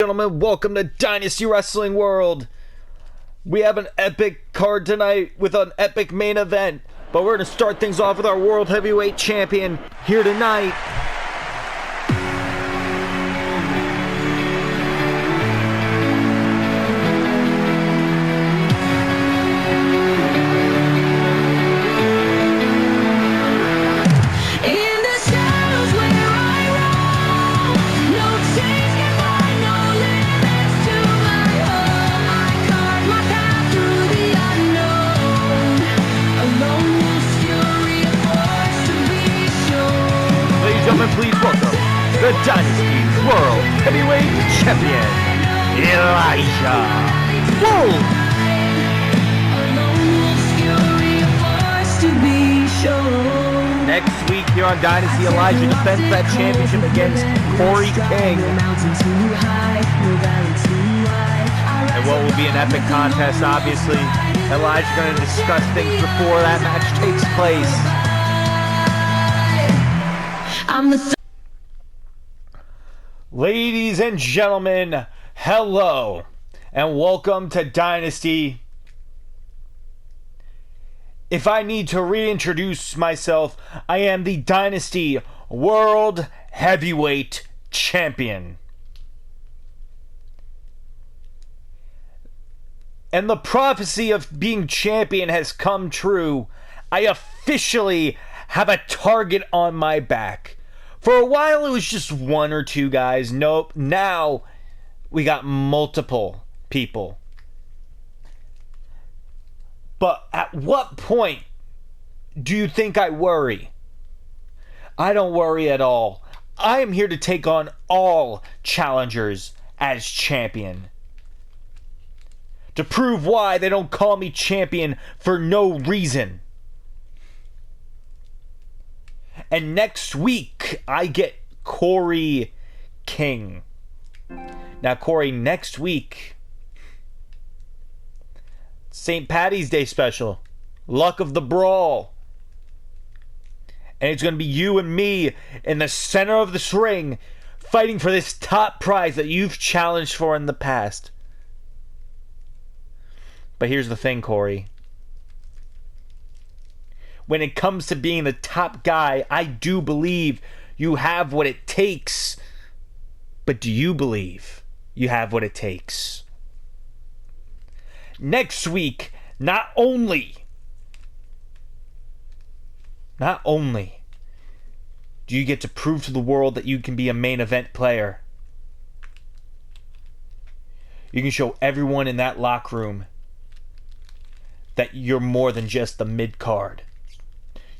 gentlemen, welcome to Dynasty Wrestling World. We have an epic card tonight with an epic main event, but we're going to start things off with our World Heavyweight Champion here tonight. Please welcome the Dynasty World Heavyweight Champion, Elijah Wolf. Next week here on Dynasty, Elijah defends that championship against Corey King. And what will be an epic contest, obviously. Elijah's going to discuss things before that match takes place. Ladies and gentlemen, hello and welcome to Dynasty. If I need to reintroduce myself, I am the Dynasty World Heavyweight Champion. And the prophecy of being champion has come true. I officially have a target on my back. For a while, it was just one or two guys. Nope. Now, we got multiple people. But at what point do you think I worry? I don't worry at all. I am here to take on all challengers as champion. To prove why they don't call me champion for no reason. And next week, I get Corey King. Now, Corey, next week, St. Paddy's Day special, Luck of the Brawl. And it's going to be you and me in the center of this ring, fighting for this top prize that you've challenged for in the past. But here's the thing, Corey. When it comes to being the top guy, I do believe you have what it takes. But do you believe you have what it takes? Next week, not only do you get to prove to the world that you can be a main event player, you can show everyone in that locker room that you're more than just the mid-card.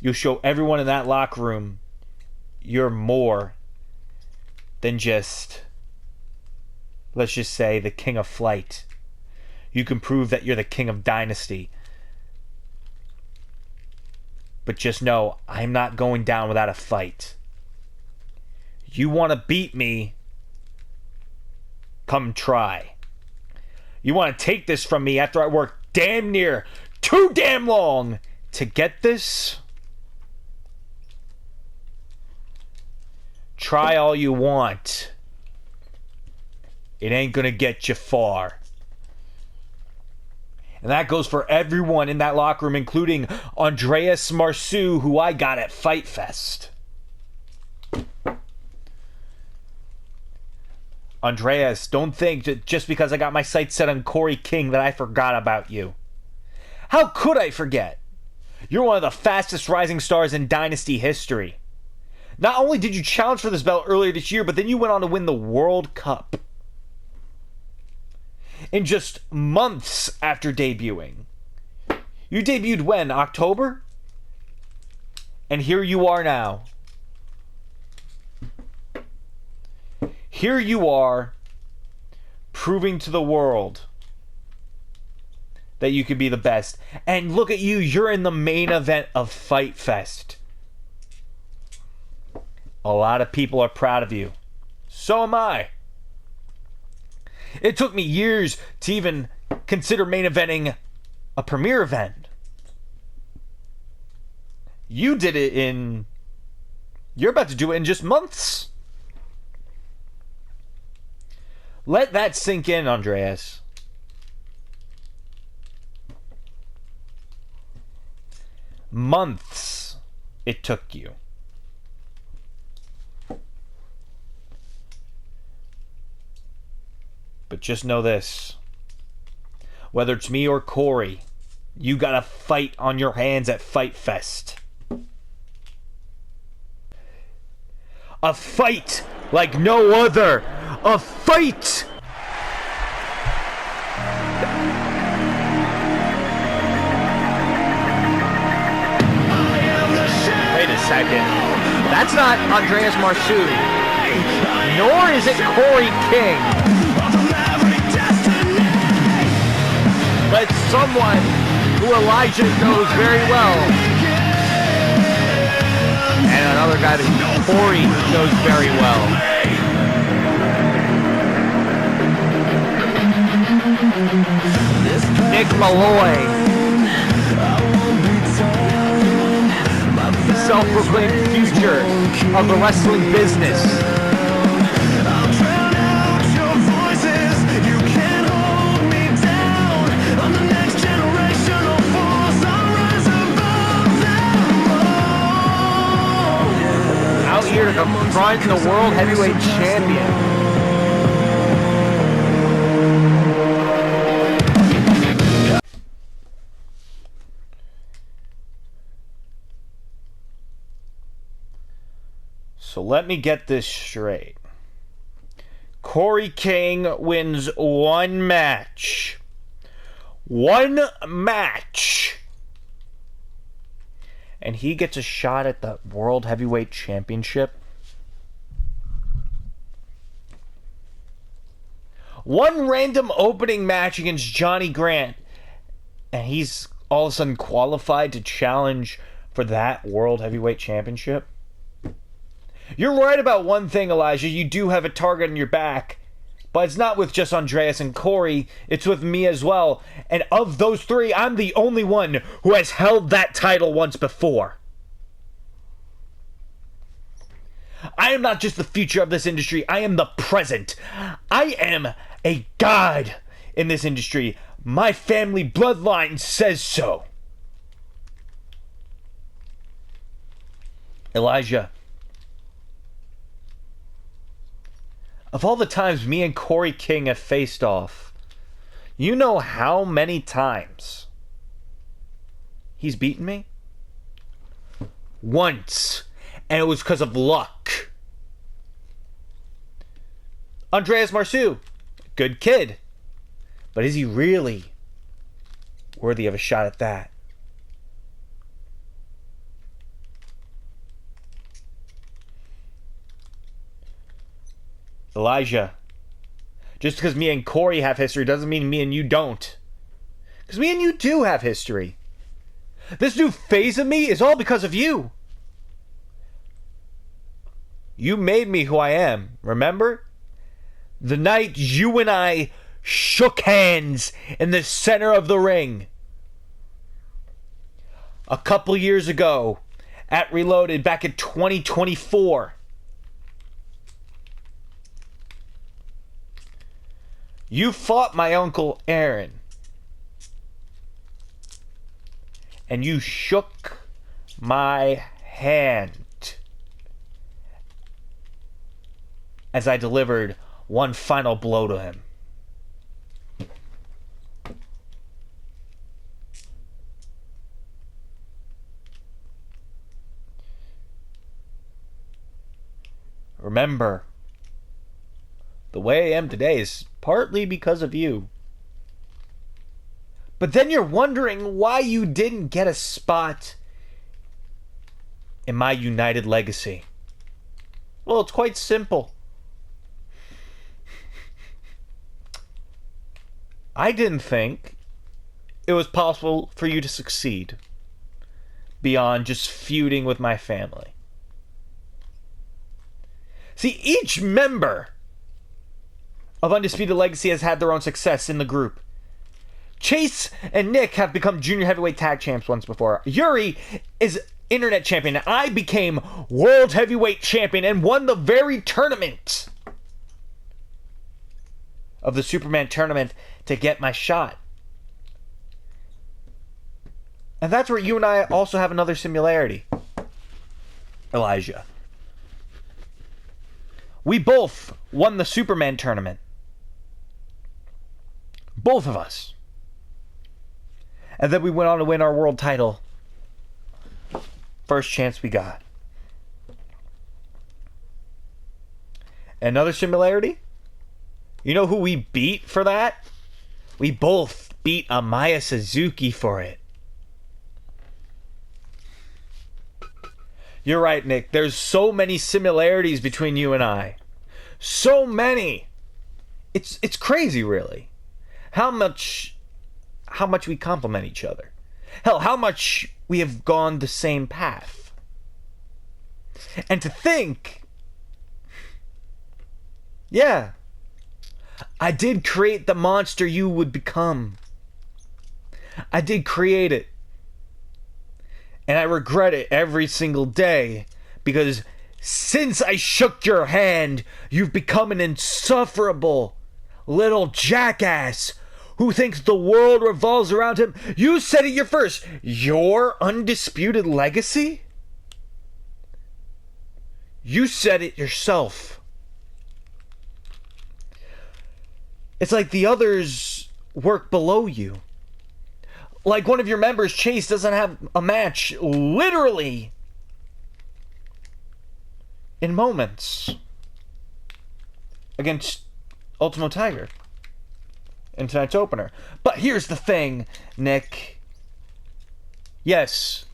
You'll show everyone in that locker room you're more than just, let's just say, the king of flight. You can prove that you're the king of Dynasty. But just know, I'm not going down without a fight. You want to beat me? Come try. You want to take this from me after I worked damn near too damn long to get this? Try all you want. It ain't gonna get you far. And that goes for everyone in that locker room, including Andreas Marceau, who I got at Fight Fest. Andreas, don't think that just because I got my sights set on Corey King that I forgot about you. How could I forget? You're one of the fastest rising stars in Dynasty history. Not only did you challenge for this belt earlier this year, but then you went on to win the World Cup. In just months after debuting. You debuted when? October? And here you are now. Here you are, proving to the world that you can be the best. And look at you, you're in the main event of Fight Fest. A lot of people are proud of you. So am I. It took me years to even consider main eventing a premier event. You did it in... You're about to do it in just months. Let that sink in, Andreas. Months it took you. But just know this. Whether it's me or Corey, you got a fight on your hands at Fight Fest. A fight like no other. A fight! Wait a second. That's not Andreas Marceau. Nor is it Corey King. But someone who Elijah knows very well. And another guy that Corey knows very well. Nick Malloy. Self-proclaimed future of the wrestling business. Out here to confront the World Heavyweight Champion. So let me get this straight. Corey King wins one match. One match. And he gets a shot at the World Heavyweight Championship. One random opening match against Johnny Grant. And he's all of a sudden qualified to challenge for that World Heavyweight Championship. You're right about one thing, Elijah. You do have a target on your back. But it's not with just Andreas and Corey. It's with me as well. And of those three, I'm the only one who has held that title once before. I am not just the future of this industry. I am the present. I am a god in this industry. My family bloodline says so. Elijah. Of all the times me and Corey King have faced off, you know how many times he's beaten me? Once. And it was because of luck. Andreas Marceau, good kid. But is he really worthy of a shot at that? Elijah, just because me and Corey have history doesn't mean me and you don't. Because me and you do have history. This new phase of me is all because of you. You made me who I am, remember? The night you and I shook hands in the center of the ring. A couple years ago at Reloaded back in 2024. You fought my Uncle Aaron. And you shook my hand as I delivered one final blow to him. Remember, the way I am today is partly because of you. But then you're wondering why you didn't get a spot in my United Legacy. Well, it's quite simple. I didn't think it was possible for you to succeed beyond just feuding with my family. See, each member of Undisputed Legacy has had their own success in the group. Chase and Nick have become junior heavyweight tag champs once before. Yuri is internet champion. I became world heavyweight champion and won the very tournament. of the Superman tournament to get my shot. And that's where you and I also have another similarity, Elijah. We both won the Superman tournament. Both of us. And then we went on to win our world title. First chance we got. Another similarity? You know who we beat for that? We both beat Amaya Suzuki for it. You're right, Nick. There's so many similarities between you and I. So many. It's crazy, really. How much we complement each other. Hell, how much we have gone the same path. And to think, yeah, I did create the monster you would become. I did create it. And I regret it every single day, because since I shook your hand, you've become an insufferable little jackass who thinks the world revolves around him. You said it first. Your undisputed legacy? You said it yourself. It's like the others work below you. Like one of your members, Chase, doesn't have a match literally in moments against Ultimo Tiger in tonight's opener. But here's the thing, Nick. Yes,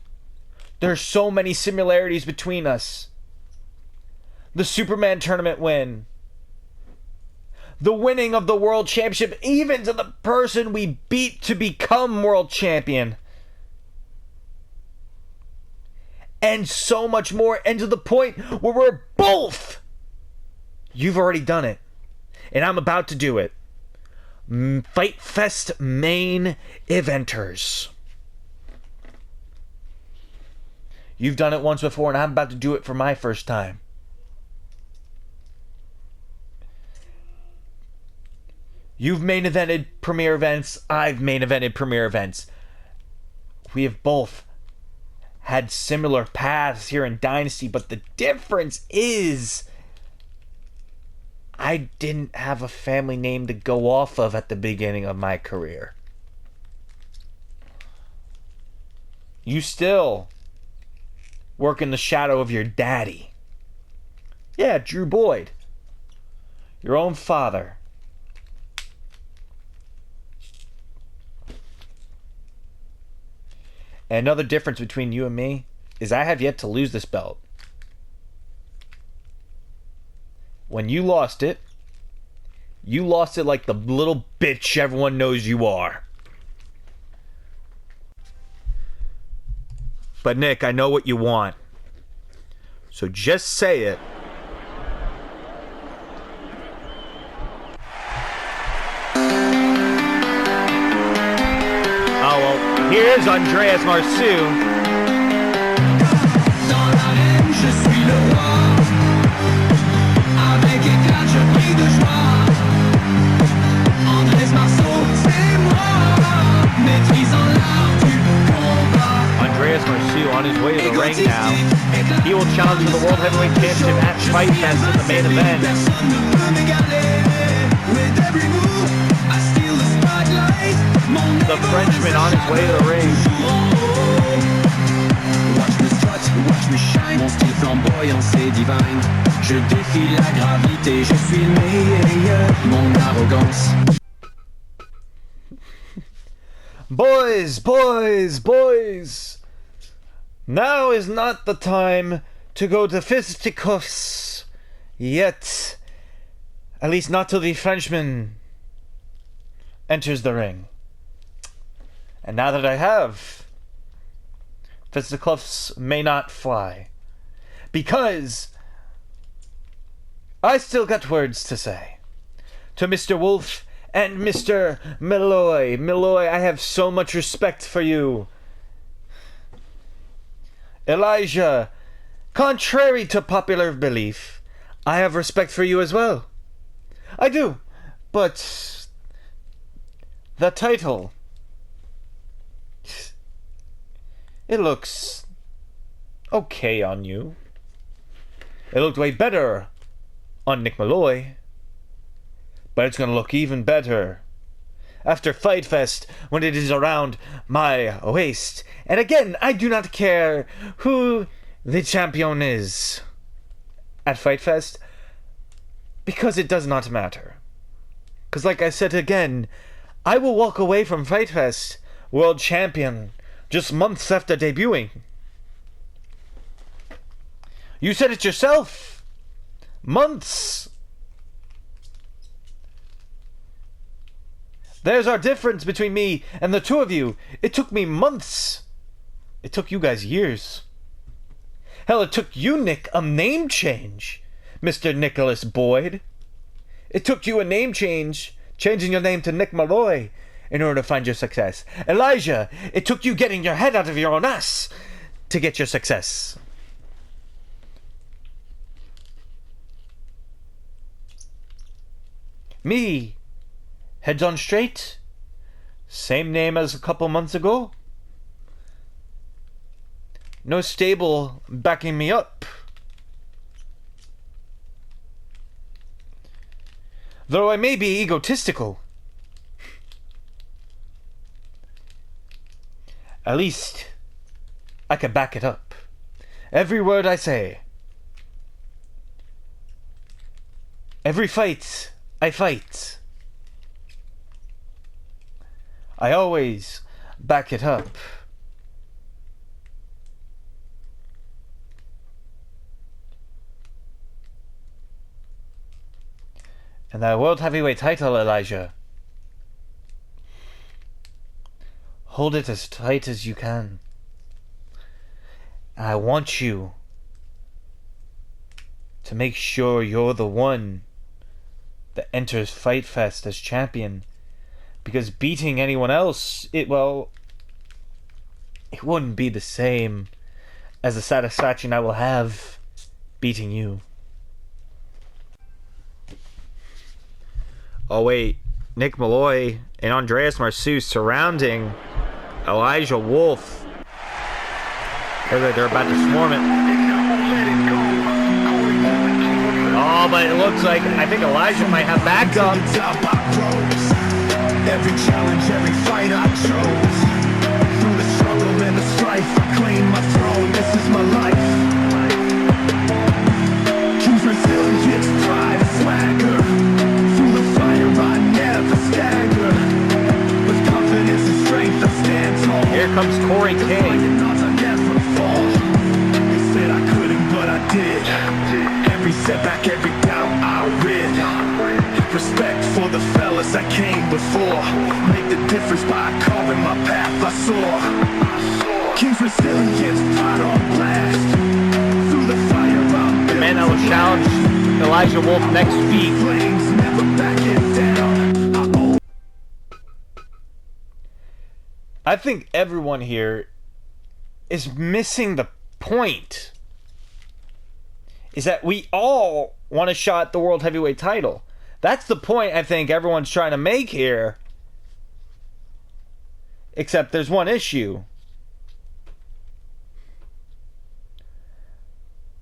there's so many similarities between us. The Superman tournament win. The winning of the world championship, even to the person we beat to become world champion. And so much more. And to the point where we're both. You've already done it. And I'm about to do it. Fight Fest main eventers. You've done it once before, and I'm about to do it for my first time. You've main evented premier events. I've main evented premier events. We have both had similar paths here in Dynasty, but the difference is I didn't have a family name to go off of at the beginning of my career. You still work in the shadow of your daddy. Yeah, Drew Boyd. Your own father. And another difference between you and me is I have yet to lose this belt. When you lost it like the little bitch everyone knows you are. But Nick, I know what you want. So just say it. Oh, well, here's Andreas Marceau. Andreas Marceau on his way to the ring now. He will challenge for the World Heavyweight Championship at Fight Fest in the main event. The Frenchman on his way to the ring. Watch me strut, watch me shine. Mon style flamboyant, c'est divine. Je défie la gravité, je suis le meilleur. Mon arrogance. Boys. Now is not the time to go to fisticuffs yet. At least not till the Frenchman enters the ring. And now that I have, fisticuffs may not fly. Because I still got words to say. To Mr. Wolf and Mr. Malloy. Malloy, I have so much respect for you. Elijah, contrary to popular belief, I have respect for you as well. I do. But the title, it looks okay on you. It looked way better on Nick Malloy, but it's gonna look even better after Fight Fest when it is around my waist. And again, I do not care who the champion is at Fight Fest, because it does not matter. Because like I said again, I will walk away from Fight Fest world champion just months after debuting. You said it yourself. Months. There's our difference between me and the two of you. It took me months. It took you guys years. Hell, it took you, Nick, a name change, Mr. Nicholas Boyd. It took you a name change, changing your name to Nick Malloy, in order to find your success. Elijah, it took you getting your head out of your own ass to get your success. Me, heads on straight, same name as a couple months ago. No stable backing me up. Though I may be egotistical, at least I can back it up. Every word I say. Every fight I fight. I always back it up. And that World Heavyweight title, Elijah, hold it as tight as you can. I want you to make sure you're the one that enters Fight Fest as champion. Because beating anyone else, it wouldn't be the same as the satisfaction I will have beating you. Oh wait, Nick Malloy and Andreas Marceau surrounding Elijah Wolf. They're about to swarm it. Oh, but it looks like I think Elijah might have backup. Every challenge, every fight I chose. Through the struggle and the strife, I claim my throne. This is my life. Choose resilience, pride, and swagger. Through the fire, I never stagger. With confidence and strength, I stand tall. Here comes Corey King. I never fall. They said I couldn't, but I did. Every setback, every doubt, I rid. Respect for the fellas that came before. Make the difference by carving my path I saw. King's resilience, pride on blast. Through the fire I'm built. The man that will challenge Elijah Wolf next week. Flames never backing down. I think everyone here is missing the point. Is that we all want a shot at the World Heavyweight title. That's the point I think everyone's trying to make here. Except there's one issue.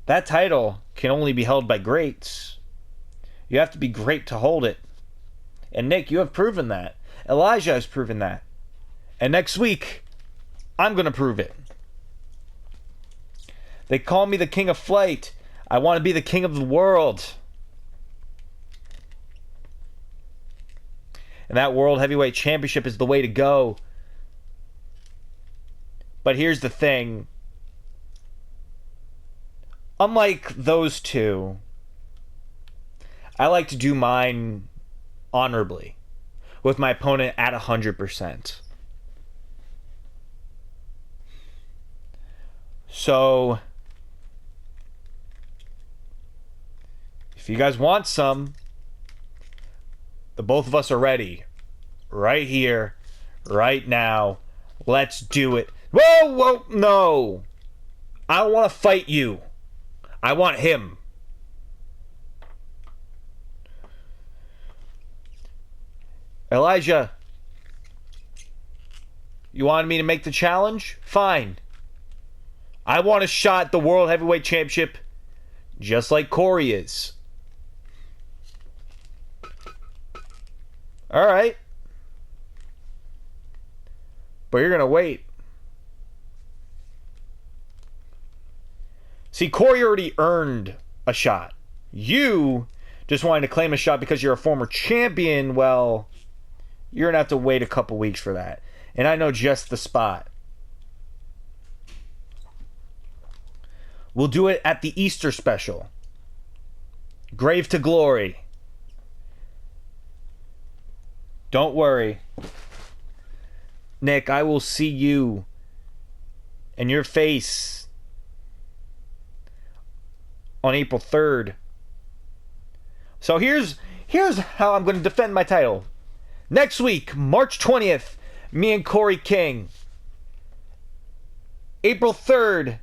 That title can only be held by greats. You have to be great to hold it. And Nick, you have proven that. Elijah has proven that. And next week, I'm going to prove it. They call me the king of flight. I want to be the king of the world. And that World Heavyweight Championship is the way to go. But here's the thing. Unlike those two, I like to do mine honorably, with my opponent at 100%. So, if you guys want some, the both of us are ready. Right here, right now. Let's do it. Whoa, no. I don't want to fight you. I want him. Elijah, you wanted me to make the challenge? Fine. I want a shot at the World Heavyweight Championship just like Corey is. Alright. But you're going to wait. See, Corey already earned a shot. You just wanted to claim a shot because you're a former champion. Well, you're going to have to wait a couple weeks for that. And I know just the spot. We'll do it at the Easter special. Grave to Glory. Don't worry. Nick, I will see you and your face on April 3rd. So here's how I'm going to defend my title. Next week, March 20th, me and Corey King. April 3rd,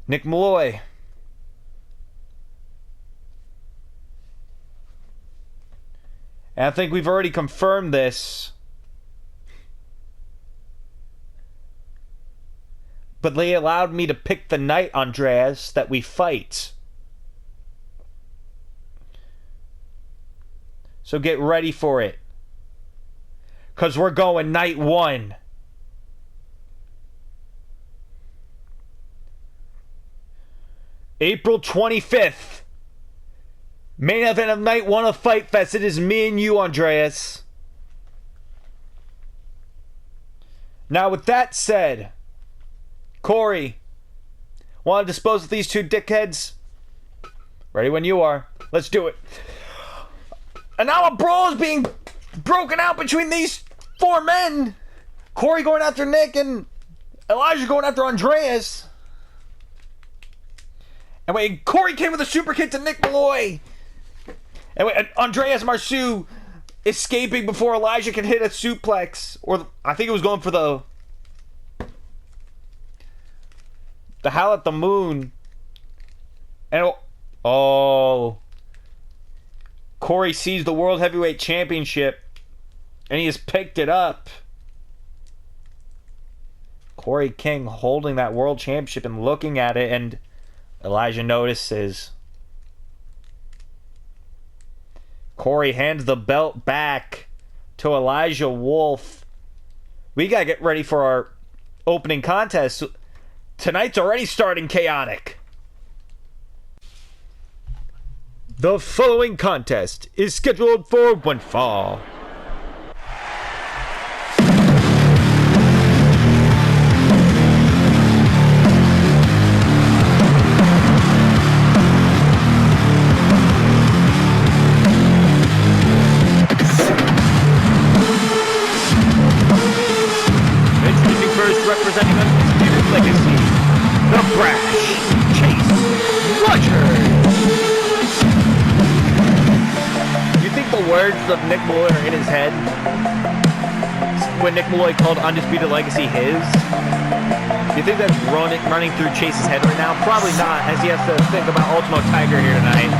Nick Malloy. And I think we've already confirmed this. But they allowed me to pick the night, Andreas, that we fight. So get ready for it. Because we're going night 1. April 25th. Main event of night 1 of Fight Fest. It is me and you, Andreas. Now, with that said, Corey, want to dispose of these two dickheads? Ready when you are. Let's do it. And now a brawl is being broken out between these 4 men. Corey going after Nick and Elijah going after Andreas. And wait, Corey came with a super kick to Nick Malloy. And wait, Andreas Marceau escaping before Elijah can hit a suplex. Or I think it was going for the Howl at the Moon. And oh, Corey sees the World Heavyweight Championship and he has picked it up. Corey King holding that World Championship and looking at it, and Elijah notices. Corey hands the belt back to Elijah Wolf. We gotta get ready for our opening contest. Tonight's already starting chaotic. The following contest is scheduled for one fall. Representing Undisputed Legacy, the brash Chase Rogers. You think the words of Nick Malloy are in his head when Nick Malloy called Undisputed Legacy his? You think that's running through Chase's head right now? Probably not, as he has to think about Ultimo Tiger here tonight.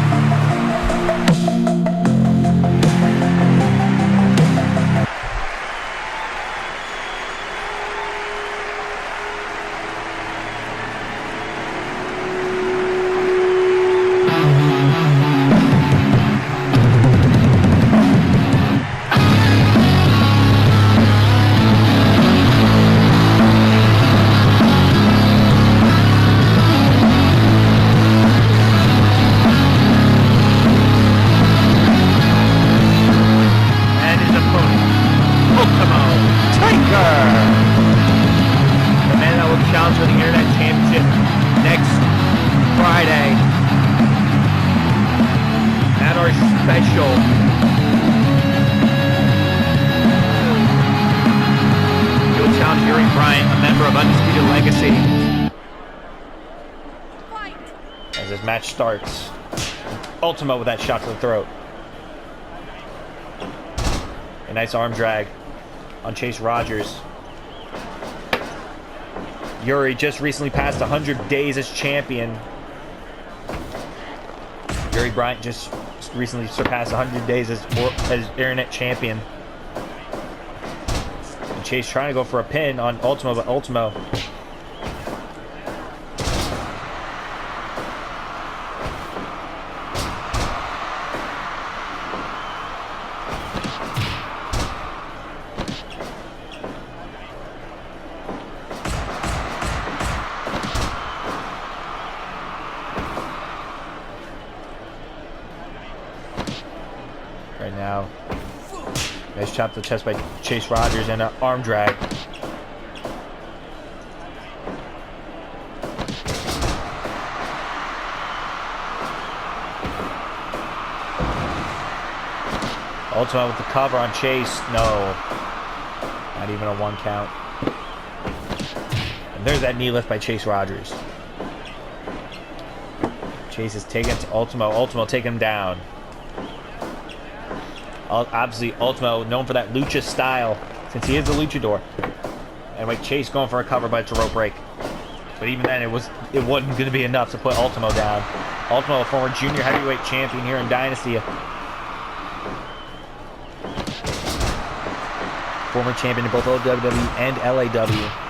Starts. Ultimo with that shot to the throat. A nice arm drag on Chase Rogers. Yuri just recently passed 100 days as champion. Gary Bryant just recently surpassed 100 days as internet champion. And Chase trying to go for a pin on Ultimo, but Ultimo right now. Nice chop to the chest by Chase Rogers and an arm drag. Ultimo with the cover on Chase. No. Not even a 1 count. And there's that knee lift by Chase Rogers. Chase is taking it to Ultimo. Ultimo taking him down. Obviously, Ultimo known for that lucha style, since he is a luchador. And like Chase going for a cover, but it's a rope break. But even then, it wasn't going to be enough to put Ultimo down. Ultimo, a former junior heavyweight champion here in Dynasty. Former champion in both WWE and LAW.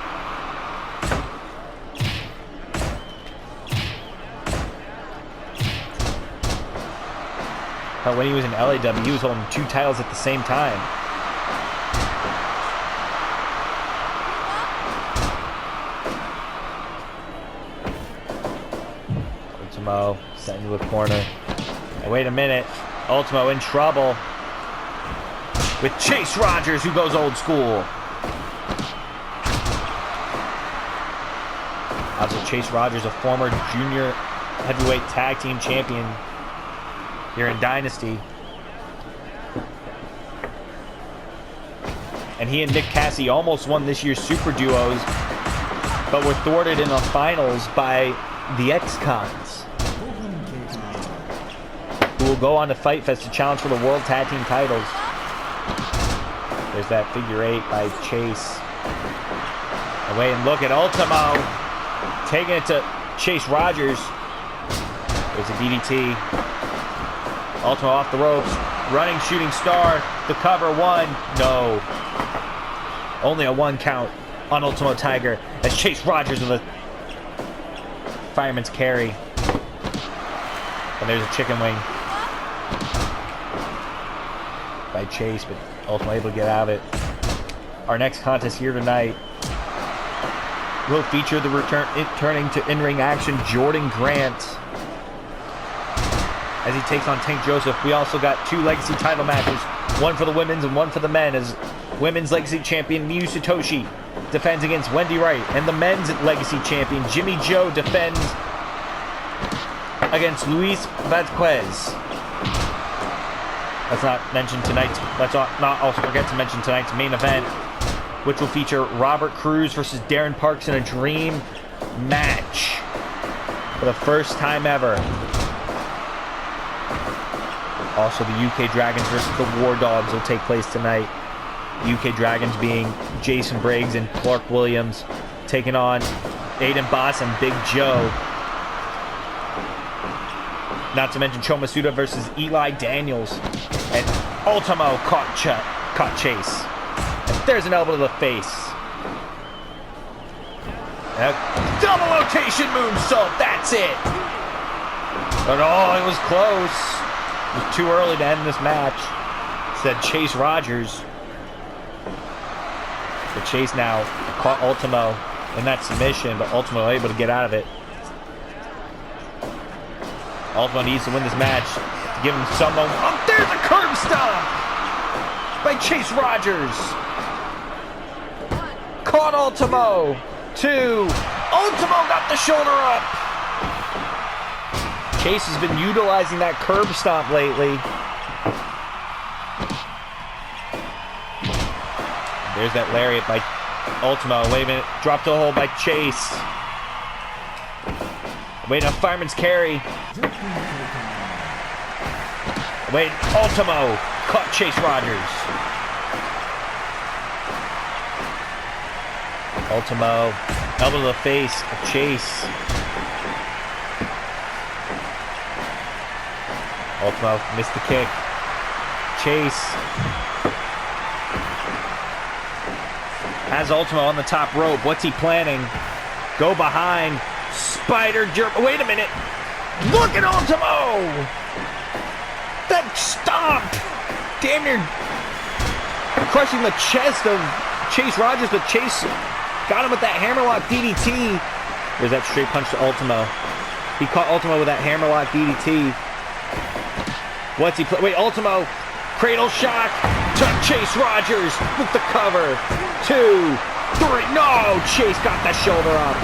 When he was in LAW, he was holding 2 titles at the same time. Ultimo set into the corner. And wait a minute. Ultimo in trouble with Chase Rogers, who goes old school. Also, Chase Rogers, a former junior heavyweight tag team champion here in Dynasty. And he and Nick Cassie almost won this year's Super Duos, but were thwarted in the finals by the X-Cons, who will go on to Fight Fest to challenge for the World Tag Team titles. There's that figure 8 by Chase. Away, and look at Ultimo taking it to Chase Rogers. There's a DDT. Ultimo off the ropes, running shooting star, the cover 1, no. Only a 1 count on Ultimo Tiger as Chase Rogers with a fireman's carry. And there's a chicken wing by Chase, but Ultimo able to get out of it. Our next contest here tonight will feature the returning to in-ring action Jordan Grant as he takes on Tank Joseph. We also got 2 legacy title matches, one for the women's and one for the men, as women's legacy champion Miyu Satoshi defends against Wendy Wright, and the men's legacy champion Jimmy Joe defends against Luis Vazquez. Let's not also forget to mention tonight's main event, which will feature Robert Cruz versus Darren Parks in a dream match for the first time ever. Also, the UK Dragons versus the War Dogs will take place tonight. UK Dragons being Jason Briggs and Clark Williams, taking on Aiden Boss and Big Joe. Not to mention Choma Suda versus Eli Daniels. And Ultimo caught Chase. And there's an elbow to the face. And a double rotation moonsault, that's it! But oh, it was close. It was too early to end this match, said Chase Rogers. But Chase now caught Ultimo in that submission, but Ultimo able to get out of it. Ultimo needs to win this match to give him some moment. Oh, there's a curb stomp by Chase Rogers. Caught Ultimo. 2. Ultimo got the shoulder up. Chase has been utilizing that curb stomp lately. There's that lariat by Ultimo. Wait a minute. Drop to the hole by Chase. Wait, a fireman's carry. Wait, Ultimo caught Chase Rogers. Ultimo, elbow to the face of Chase. Ultimo missed the kick. Chase has Ultimo on the top rope. What's he planning? Go behind. Spider jerk. Wait a minute. Look at Ultimo. That stomp. Damn near crushing the chest of Chase Rogers, but Chase got him with that hammerlock DDT. There's that straight punch to Ultimo. He caught Ultimo with that hammerlock DDT. What's he play? Wait, Ultimo, cradle shock to Chase Rogers with the cover. 2, 3. No, Chase got the shoulder up.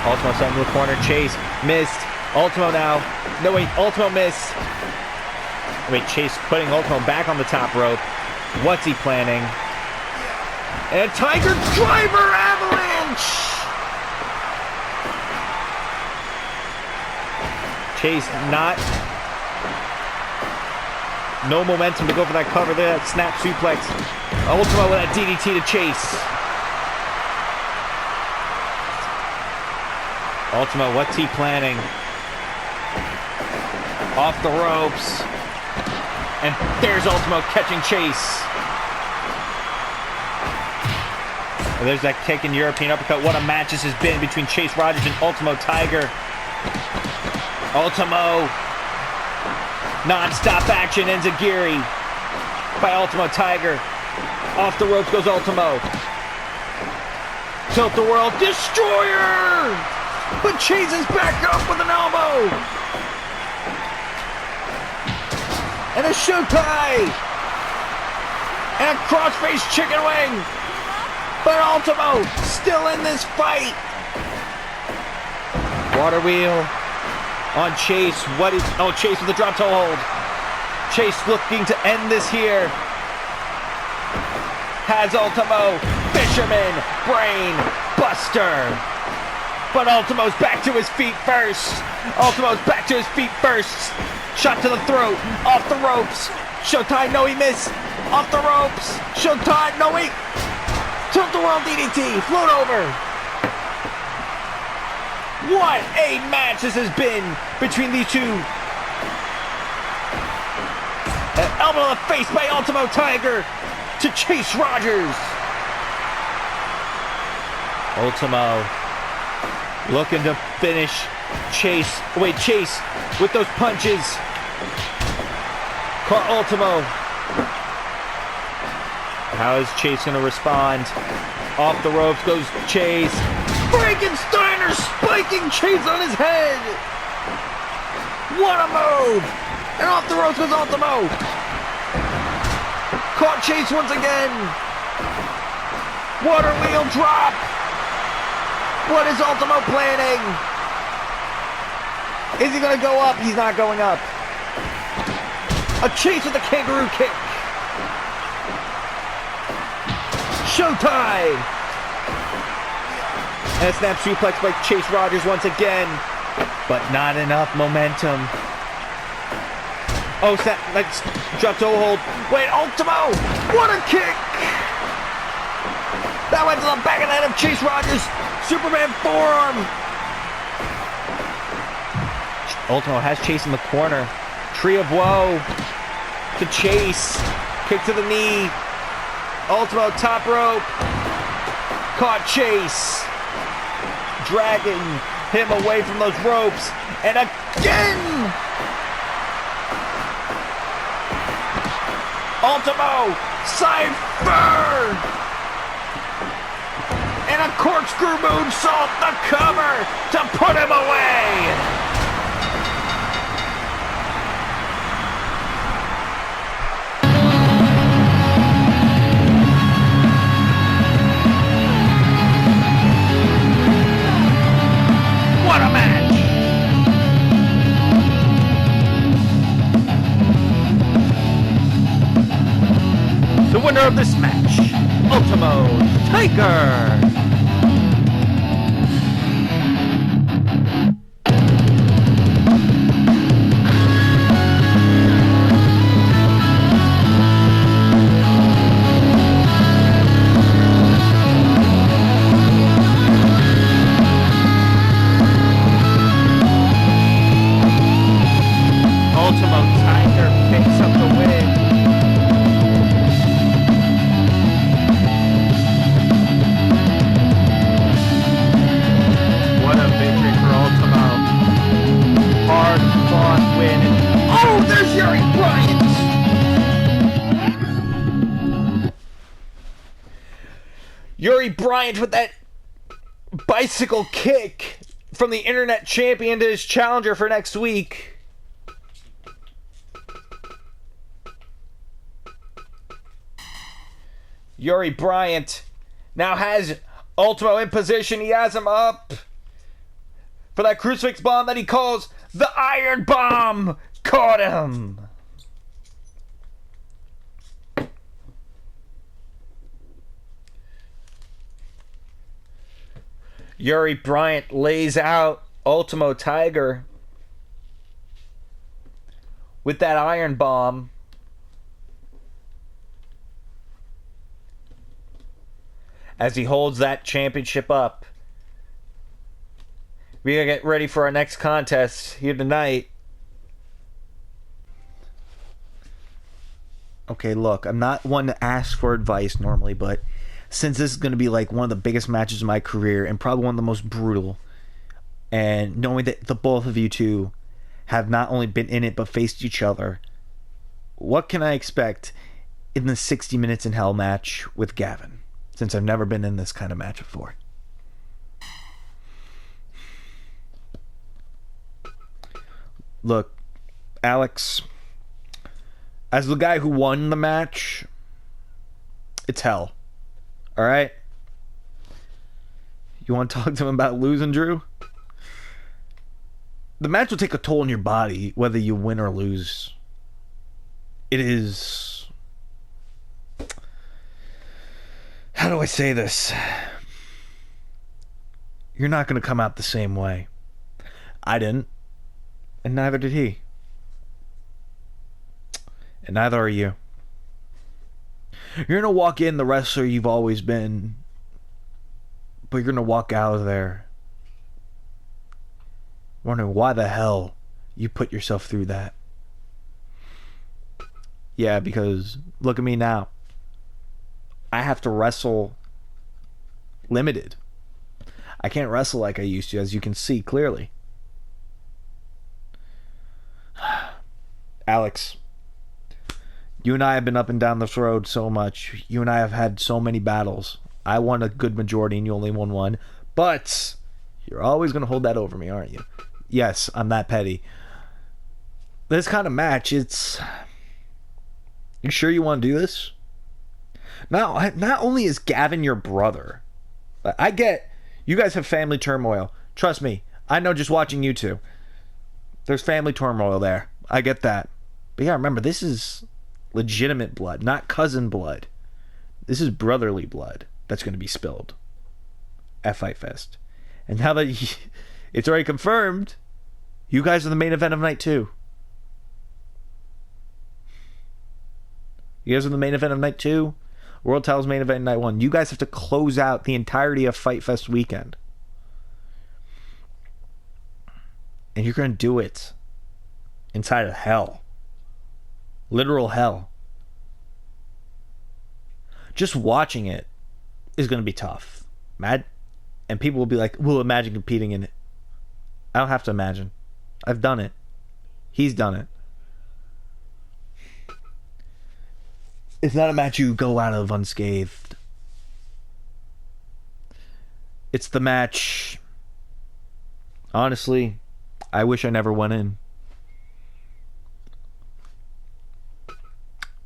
Ultimo sent to the corner. Chase missed. Ultimo now. No, wait, Ultimo missed. Wait, Chase putting Ultimo back on the top rope. What's he planning? And a Tiger Driver avalanche! Chase no momentum to go for that cover there, that snap suplex. Ultimo with that DDT to Chase. Ultimo, what's he planning? Off the ropes. And there's Ultimo catching Chase. And there's that kick and European uppercut. What a match this has been between Chase Rogers and Ultimo Tiger. Ultimo. Non-stop action. Enziguri by Ultimo Tiger. Off the ropes goes Ultimo. Tilt the World Destroyer! But Chase is back up with an elbow. And a Shotai! And a crossface chicken wing! But Ultimo still in this fight! Water wheel on Chase. Chase with the drop toe hold. Chase looking to end this here. Has Ultimo. Fisherman Brain Buster. But Ultimo's back to his feet first. Ultimo's back to his feet first. Shot to the throat. Off the ropes. Showtime, no, he missed. Off the ropes. Showtime, no, he... Tilt the World DDT. Float over. What a match this has been between these two. An elbow to the face by Ultimo Tiger to Chase Rogers. Ultimo looking to finish Chase. Wait, Chase with those punches. Caught Ultimo. How is Chase going to respond? Off the ropes goes Chase. Frankensteiner spiking Chase on his head. What a move. And off the ropes goes Ultimo. Caught Chase once again. Water wheel drop. What is Ultimo planning? Is he going to go up? He's not going up. A Chase with a kangaroo kick. Showtime! And a snap suplex by Chase Rogers once again. But not enough momentum. Oh, snap, drop toe hold. Wait, Ultimo! What a kick! That went to the back of the head of Chase Rogers. Superman forearm. Ultimo has Chase in the corner. Tree of Woe to Chase. Kick to the knee. Ultimo top rope. Caught Chase. Dragging him away from those ropes. And again! Ultimo! Cypher! And a corkscrew moonsault, the cover to put him away! What a match! The winner of this match, Ultimo Tiger! Tiger picks up the win. What a victory for Ultimo. Hard fought win. Oh, there's Yuri Bryant! Yuri Bryant with that bicycle kick from the internet champion to his challenger for next week. Yuri Bryant now has Ultimo in position. He has him up for that crucifix bomb that he calls the Iron Bomb. Caught him. Yuri Bryant lays out Ultimo Tiger with that Iron Bomb. As he holds that championship up. We gotta get ready for our next contest here tonight. Okay, look, I'm not one to ask for advice normally, but since this is going to be like one of the biggest matches of my career and probably one of the most brutal, and knowing that the both of you two have not only been in it but faced each other, what can I expect in the 60 Minutes in Hell match with Gavin, since I've never been in this kind of match before? Look, Alex, as the guy who won the match, it's hell. Alright? You want to talk to him about losing, Drew? The match will take a toll on your body, whether you win or lose. It is... How do I say this? You're not going to come out the same way. I didn't. And neither did he. And neither are you. You're going to walk in the wrestler you've always been, but you're going to walk out of there wondering why the hell you put yourself through that. Yeah, because look at me now. I have to wrestle limited. I can't wrestle like I used to, as you can see clearly. Alex, you and I have been up and down this road so much. You and I have had so many battles. I won a good majority and you only won one. But you're always going to hold that over me, aren't you? Yes, I'm that petty. This kind of match, it's... You sure you want to do this? Not only is Gavin your brother, I get you guys have family turmoil. Trust me, I know just watching you two. There's family turmoil there. I get that. But yeah, remember, this is legitimate blood, not cousin blood. This is brotherly blood that's going to be spilled at Fight Fest. And now that it's already confirmed, you guys are the main event of night 2. You guys are the main event of night 2. World titles main event night 1. You guys have to close out the entirety of Fight Fest weekend. And you're going to do it inside of hell. Literal hell. Just watching it is going to be tough. Mad? And people will be like, well, imagine competing in it. I don't have to imagine. I've done it. He's done it. It's not a match you go out of unscathed. It's the match... Honestly, I wish I never went in.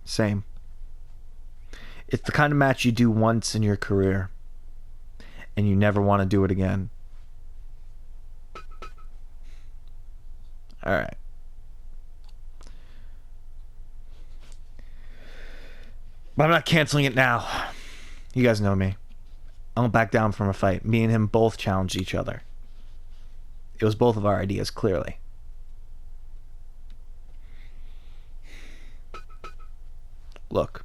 Same. It's the kind of match you do once in your career and you never want to do it again. Alright. But I'm not canceling it now. You guys know me. I won't back down from a fight. Me and him both challenged each other. It was both of our ideas, clearly. Look.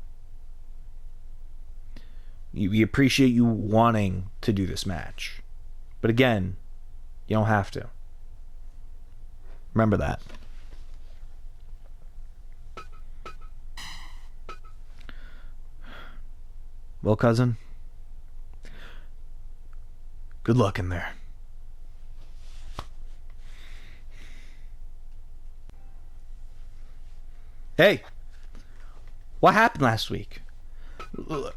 We appreciate you wanting to do this match. But again, you don't have to. Remember that. Well, cousin, good luck in there. Hey, what happened last week?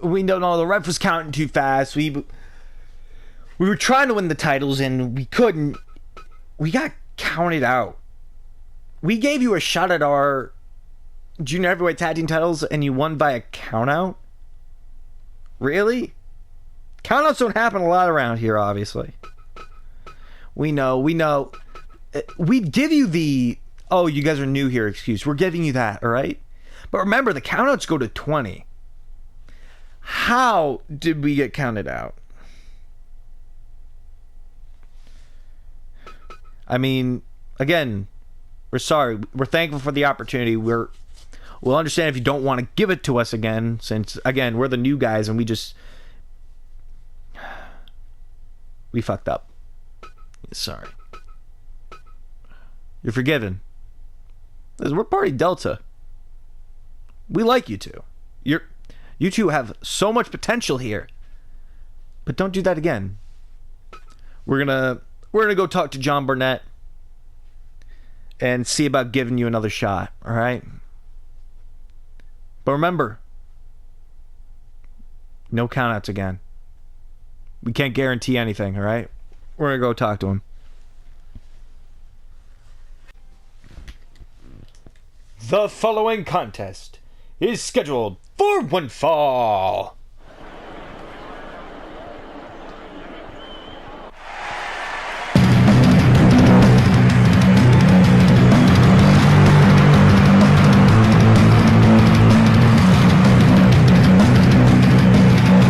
We don't know. The ref was counting too fast. We were trying to win the titles and we couldn't. We got counted out. We gave you a shot at our junior heavyweight tag team titles and you won by a countout? Really? Countouts don't happen a lot around here, obviously. We know. We'd give you the, oh, you guys are new here excuse. We're giving you that, all right? But remember, the countouts go to 20. How did we get counted out? I mean, again, we're sorry. We're thankful for the opportunity. We'll understand if you don't want to give it to us again, since, again, we're the new guys and we fucked up. Sorry. You're forgiven. Listen, we're Party Delta. We like you two. You two have so much potential here. But don't do that again. We're gonna go talk to John Burnett and see about giving you another shot, all right? But remember, no countouts again. We can't guarantee anything, all right? We're gonna go talk to him. The following contest is scheduled for one fall.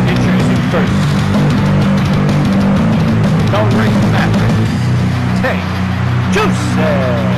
Introducing first, the ring master, Tank Joseph.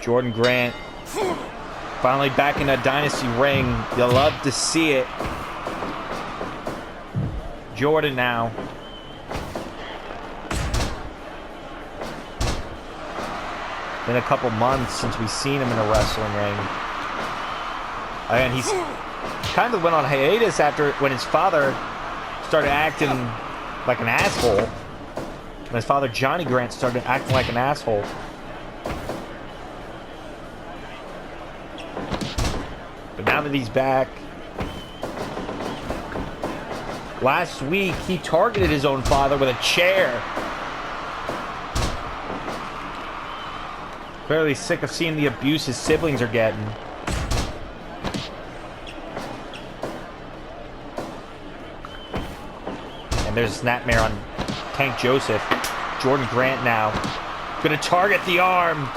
Jordan Grant finally back in a Dynasty ring. You'll love to see it. Jordan now. Been a couple months since we've seen him in a wrestling ring. And he's kind of went on hiatus after when his father started acting like an asshole. When his father, Johnny Grant, started acting like an asshole. But now that he's back, last week he targeted his own father with a chair. Clearly sick of seeing the abuse his siblings are getting. And there's a snapmare on Tank Joseph. Jordan Grant now gonna target the arm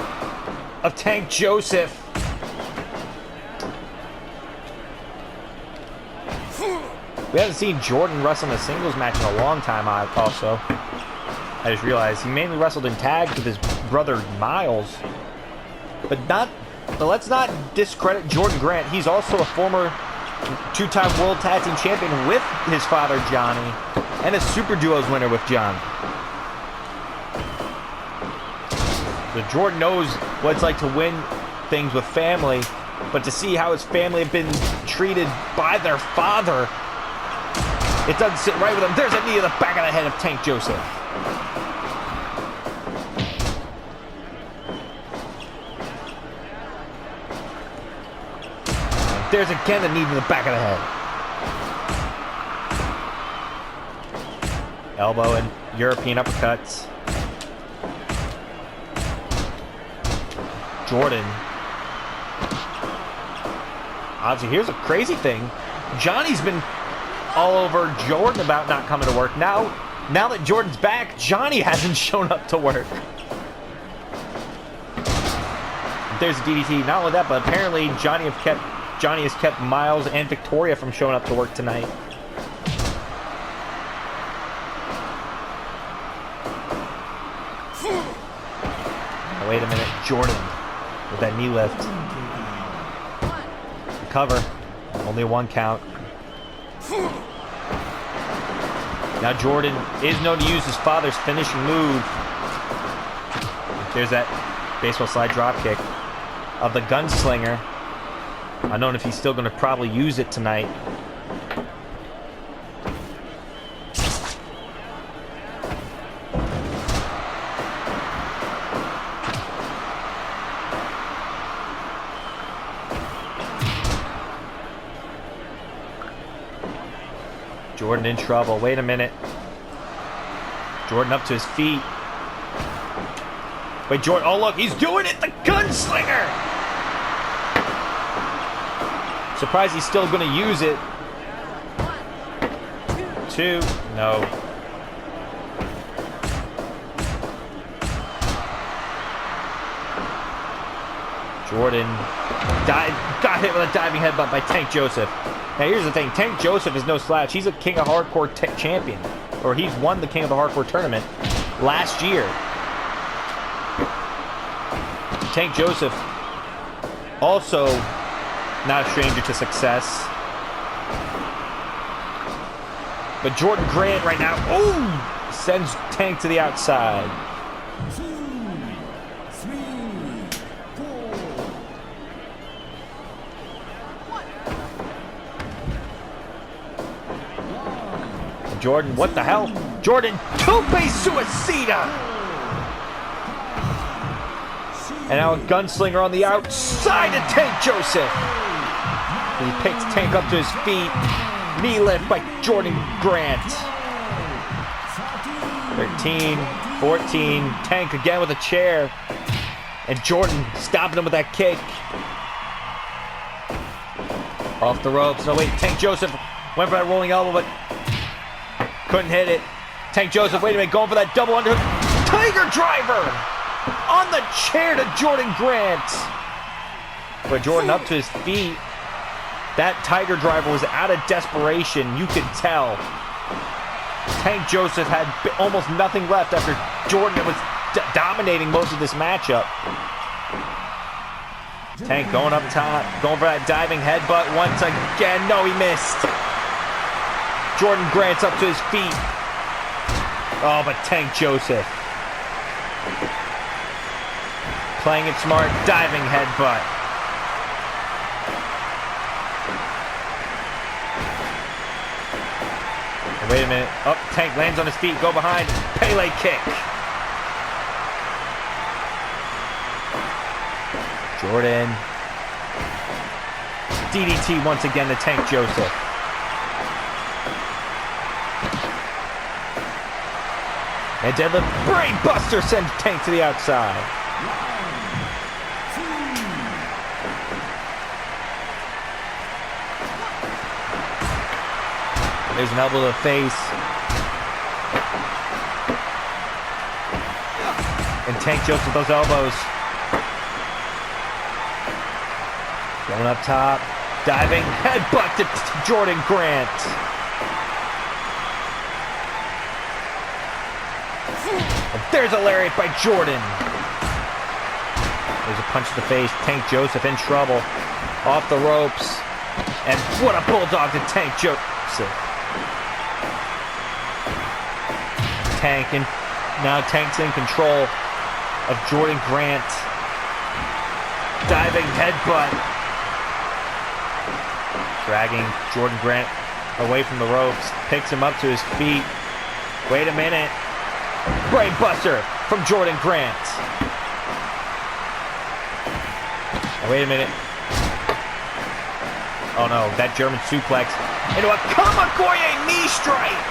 of Tank Joseph. We haven't seen Jordan wrestle in a singles match in a long time. I just realized he mainly wrestled in tags with his brother Miles. But let's not discredit Jordan Grant. He's also a former two-time World Tag Team Champion with his father Johnny, and a Super Duos winner with John. So Jordan knows what it's like to win things with family, but to see how his family have been treated by their father, it doesn't sit right with him. There's a knee to the back of the head of Tank Joseph. There's again the knee to the back of the head. Elbow and European uppercuts. Jordan. Obviously, here's a crazy thing. Johnny's been all over Jordan about not coming to work. Now that Jordan's back, Johnny hasn't shown up to work. There's a DDT. Not only that, but apparently Johnny has kept Miles and Victoria from showing up to work tonight. Oh, wait a minute. Jordan with that knee lift. Cover. Only a 1 count. Now Jordan is known to use his father's finishing move. There's that baseball slide drop kick of the gunslinger. I don't know if he's still going to probably use it tonight. Jordan in trouble. Wait a minute. Jordan up to his feet. Wait, Jordan. Oh, look. He's doing it. The gunslinger. Surprised he's still going to use it. 2. No. Jordan got hit with a diving headbutt by Tank Joseph. Now here's the thing, Tank Joseph is no slouch. He's a King of Hardcore champion. Or he's won the King of the Hardcore tournament last year. Tank Joseph, also not a stranger to success. But Jordan Grant right now, ooh, sends Tank to the outside. 2, 3, 4. Jordan, what the hell? Jordan, Tope Suicida! And now a gunslinger on the outside of Tank Joseph. He picks Tank up to his feet. Knee lift by Jordan Grant. 13, 14. Tank again with a chair. And Jordan stopping him with that kick. Off the ropes. No, wait. Tank Joseph went for that rolling elbow, but couldn't hit it. Tank Joseph, wait a minute, going for that double underhook. Tiger driver on the chair to Jordan Grant. But Jordan up to his feet. That Tiger driver was out of desperation. You could tell. Tank Joseph had almost nothing left after Jordan was dominating most of this matchup. Tank going up top, going for that diving headbutt once again. No, he missed. Jordan Grant's up to his feet. Oh, but Tank Joseph playing it smart, diving headbutt. And wait a minute. Up, Tank lands on his feet, go behind, Pele kick. Jordan. DDT once again to Tank Joseph. And deadlift brain buster sends Tank to the outside. 1, 2. There's an elbow to the face. And Tank Joseph with those elbows. Going up top. Diving headbutt to Jordan Grant. And there's a lariat by Jordan. There's a punch to the face. Tank Joseph in trouble. Off the ropes. And what a bulldog to Tank Joseph. Now Tank's in control of Jordan Grant. Diving headbutt. Dragging Jordan Grant away from the ropes. Picks him up to his feet. Wait a minute. Brain buster from Jordan Grant. Wait a minute. Oh no, that German suplex into a Kamagoye knee strike.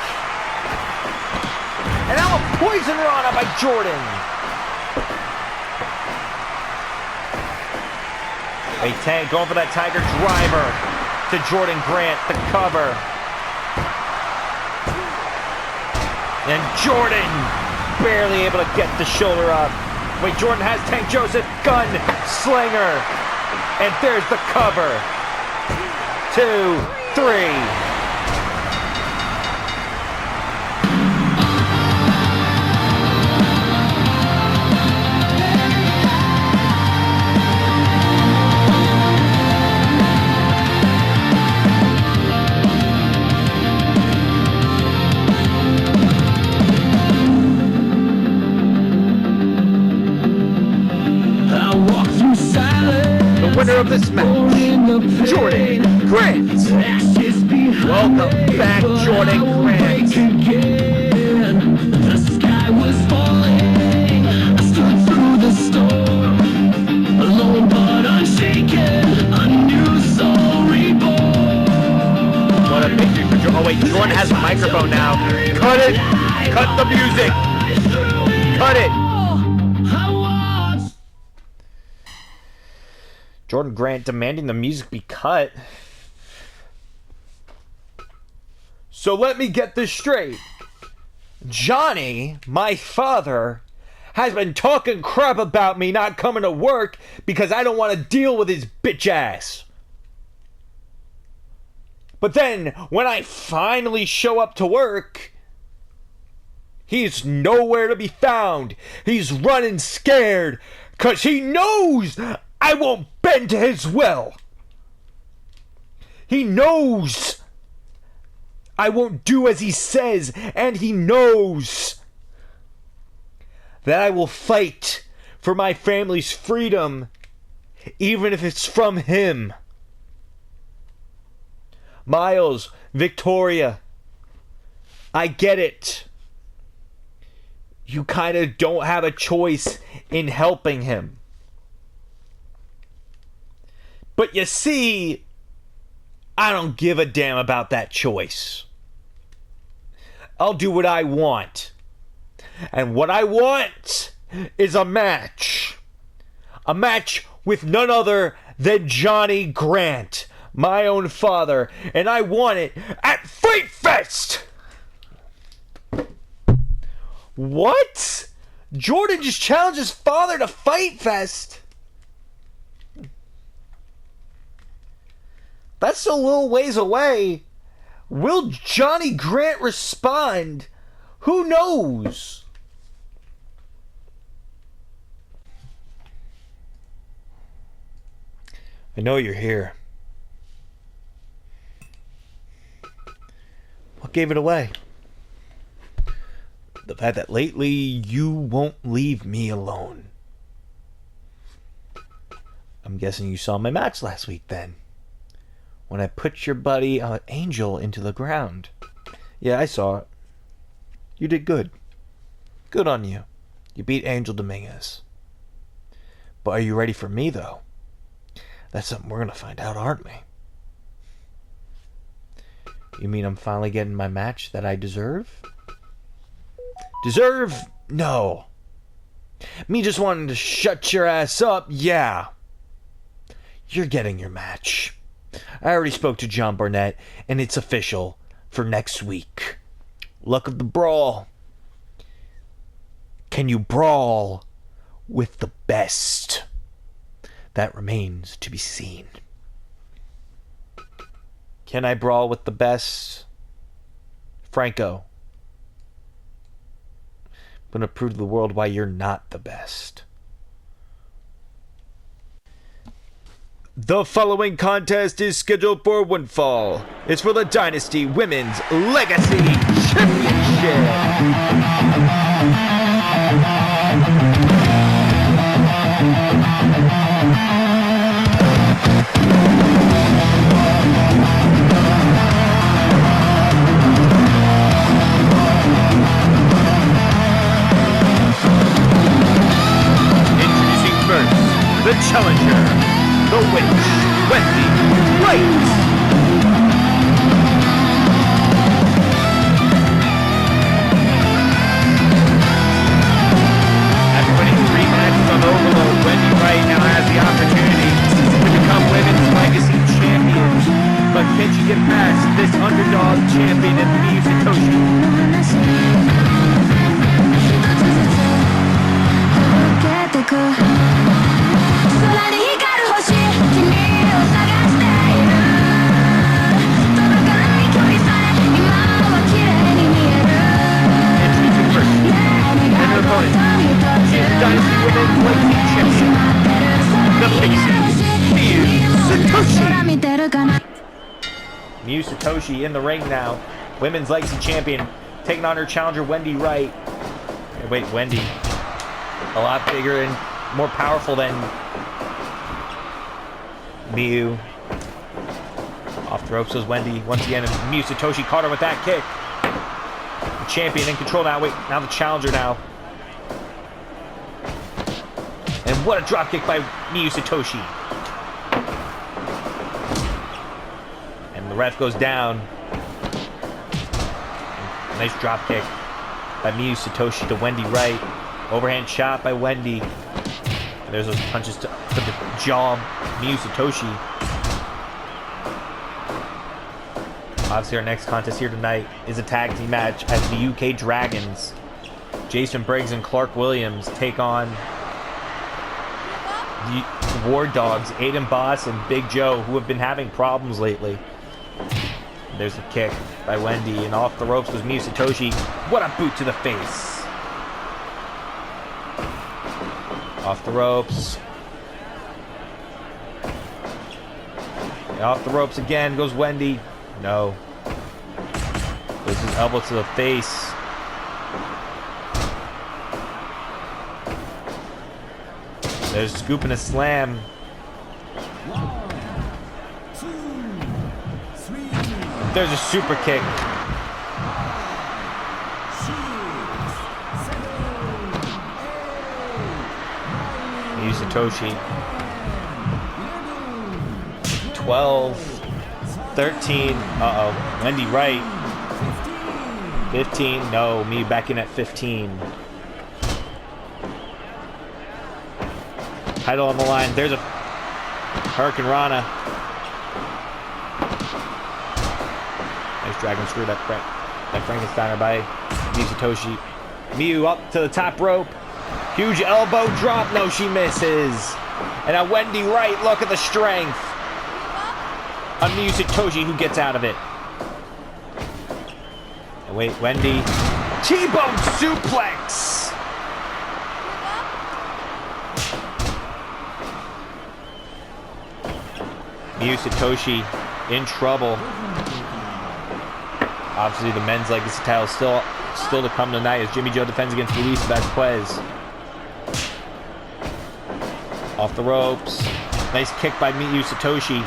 And now a poison rana by Jordan. Going for that Tiger Driver to Jordan Grant, the cover. And Jordan barely able to get the shoulder up. Wait, Jordan has Tank Joseph, gun, slinger. And there's the cover. 2, 3. Winner of this match, Jordan Grant. Welcome back, Jordan Grant. The sky was falling. I stood through the storm, alone but unshaken. A new soul reborn. What a victory for Jordan. Oh wait, Jordan has a microphone now. Cut it. Cut the music. Cut it. Jordan Grant demanding the music be cut. So let me get this straight. Johnny, my father, has been talking crap about me not coming to work because I don't want to deal with his bitch ass. But then, when I finally show up to work, he's nowhere to be found. He's running scared because he knows I won't bend to his will. He knows I won't do as he says, and he knows that I will fight for my family's freedom, even if it's from him. Miles, Victoria, I get it. You kind of don't have a choice in helping him. But you see, I don't give a damn about that choice. I'll do what I want. And what I want is a match. A match with none other than Johnny Grant, my own father. And I want it at Fight Fest! What? Jordan just challenged his father to Fight Fest? That's a little ways away. Will Johnny Grant respond? Who knows? I know you're here. What gave it away? The fact that lately you won't leave me alone. I'm guessing you saw my match last week then. When I put your buddy Angel into the ground. Yeah, I saw it. You did good. Good on you. You beat Angel Dominguez. But are you ready for me, though? That's something we're going to find out, aren't we? You mean I'm finally getting my match that I deserve? Deserve? No. Me just wanting to shut your ass up? Yeah. You're getting your match. I already spoke to John Barnett, and it's official for next week. Luck of the brawl. Can you brawl with the best? That remains to be seen. Can I brawl with the best? Franco. I'm going to prove to the world why you're not the best. The following contest is scheduled for one fall. It's for the Dynasty Women's Legacy Championship. Introducing first, the challenger, the witch, Wendy Wright. Satoshi in the ring now. Women's Legacy Champion taking on her challenger, Wendy Wright. Hey, wait, Wendy. A lot bigger and more powerful than Miyu. Off the ropes goes Wendy once again, and Miyu Satoshi caught her with that kick. The champion in control now. Wait, now the challenger now. And what a drop kick by Miyu Satoshi. And the ref goes down. And nice drop kick by Miyu Satoshi to Wendy Wright. Overhand shot by Wendy. And there's those punches to the jaw of Miyu Satoshi. Obviously, our next contest here tonight is a tag team match as the UK Dragons, Jason Briggs and Clark Williams, take on the War Dogs, Aiden Boss and Big Joe, who have been having problems lately. There's a kick by Wendy, and off the ropes goes Miyu Satoshi. What a boot to the face. Off the ropes. And off the ropes again goes Wendy. No. Goes his elbow to the face. There's scoop and a slam. 1, 2, 3, There's a super kick. 6, 7, 8, 9, Miyu Satoshi. 11, 12, 13. Uh-oh. Wendy Wright. 15. No, Miyu back in at 15. Title on the line. There's a Hurricane Rana. Nice dragon screw that Frankensteiner by Miyu Satoshi. Miyu up to the top rope. Huge elbow drop. No, she misses. And now Wendy Wright. Look at the strength. On Miyu Satoshi, who gets out of it. And wait, Wendy. T-bone suplex. Miyu Satoshi in trouble. Obviously, the men's legacy title still to come tonight as Jimmy Joe defends against Luis Vasquez. Off the ropes. Nice kick by Miyu Satoshi.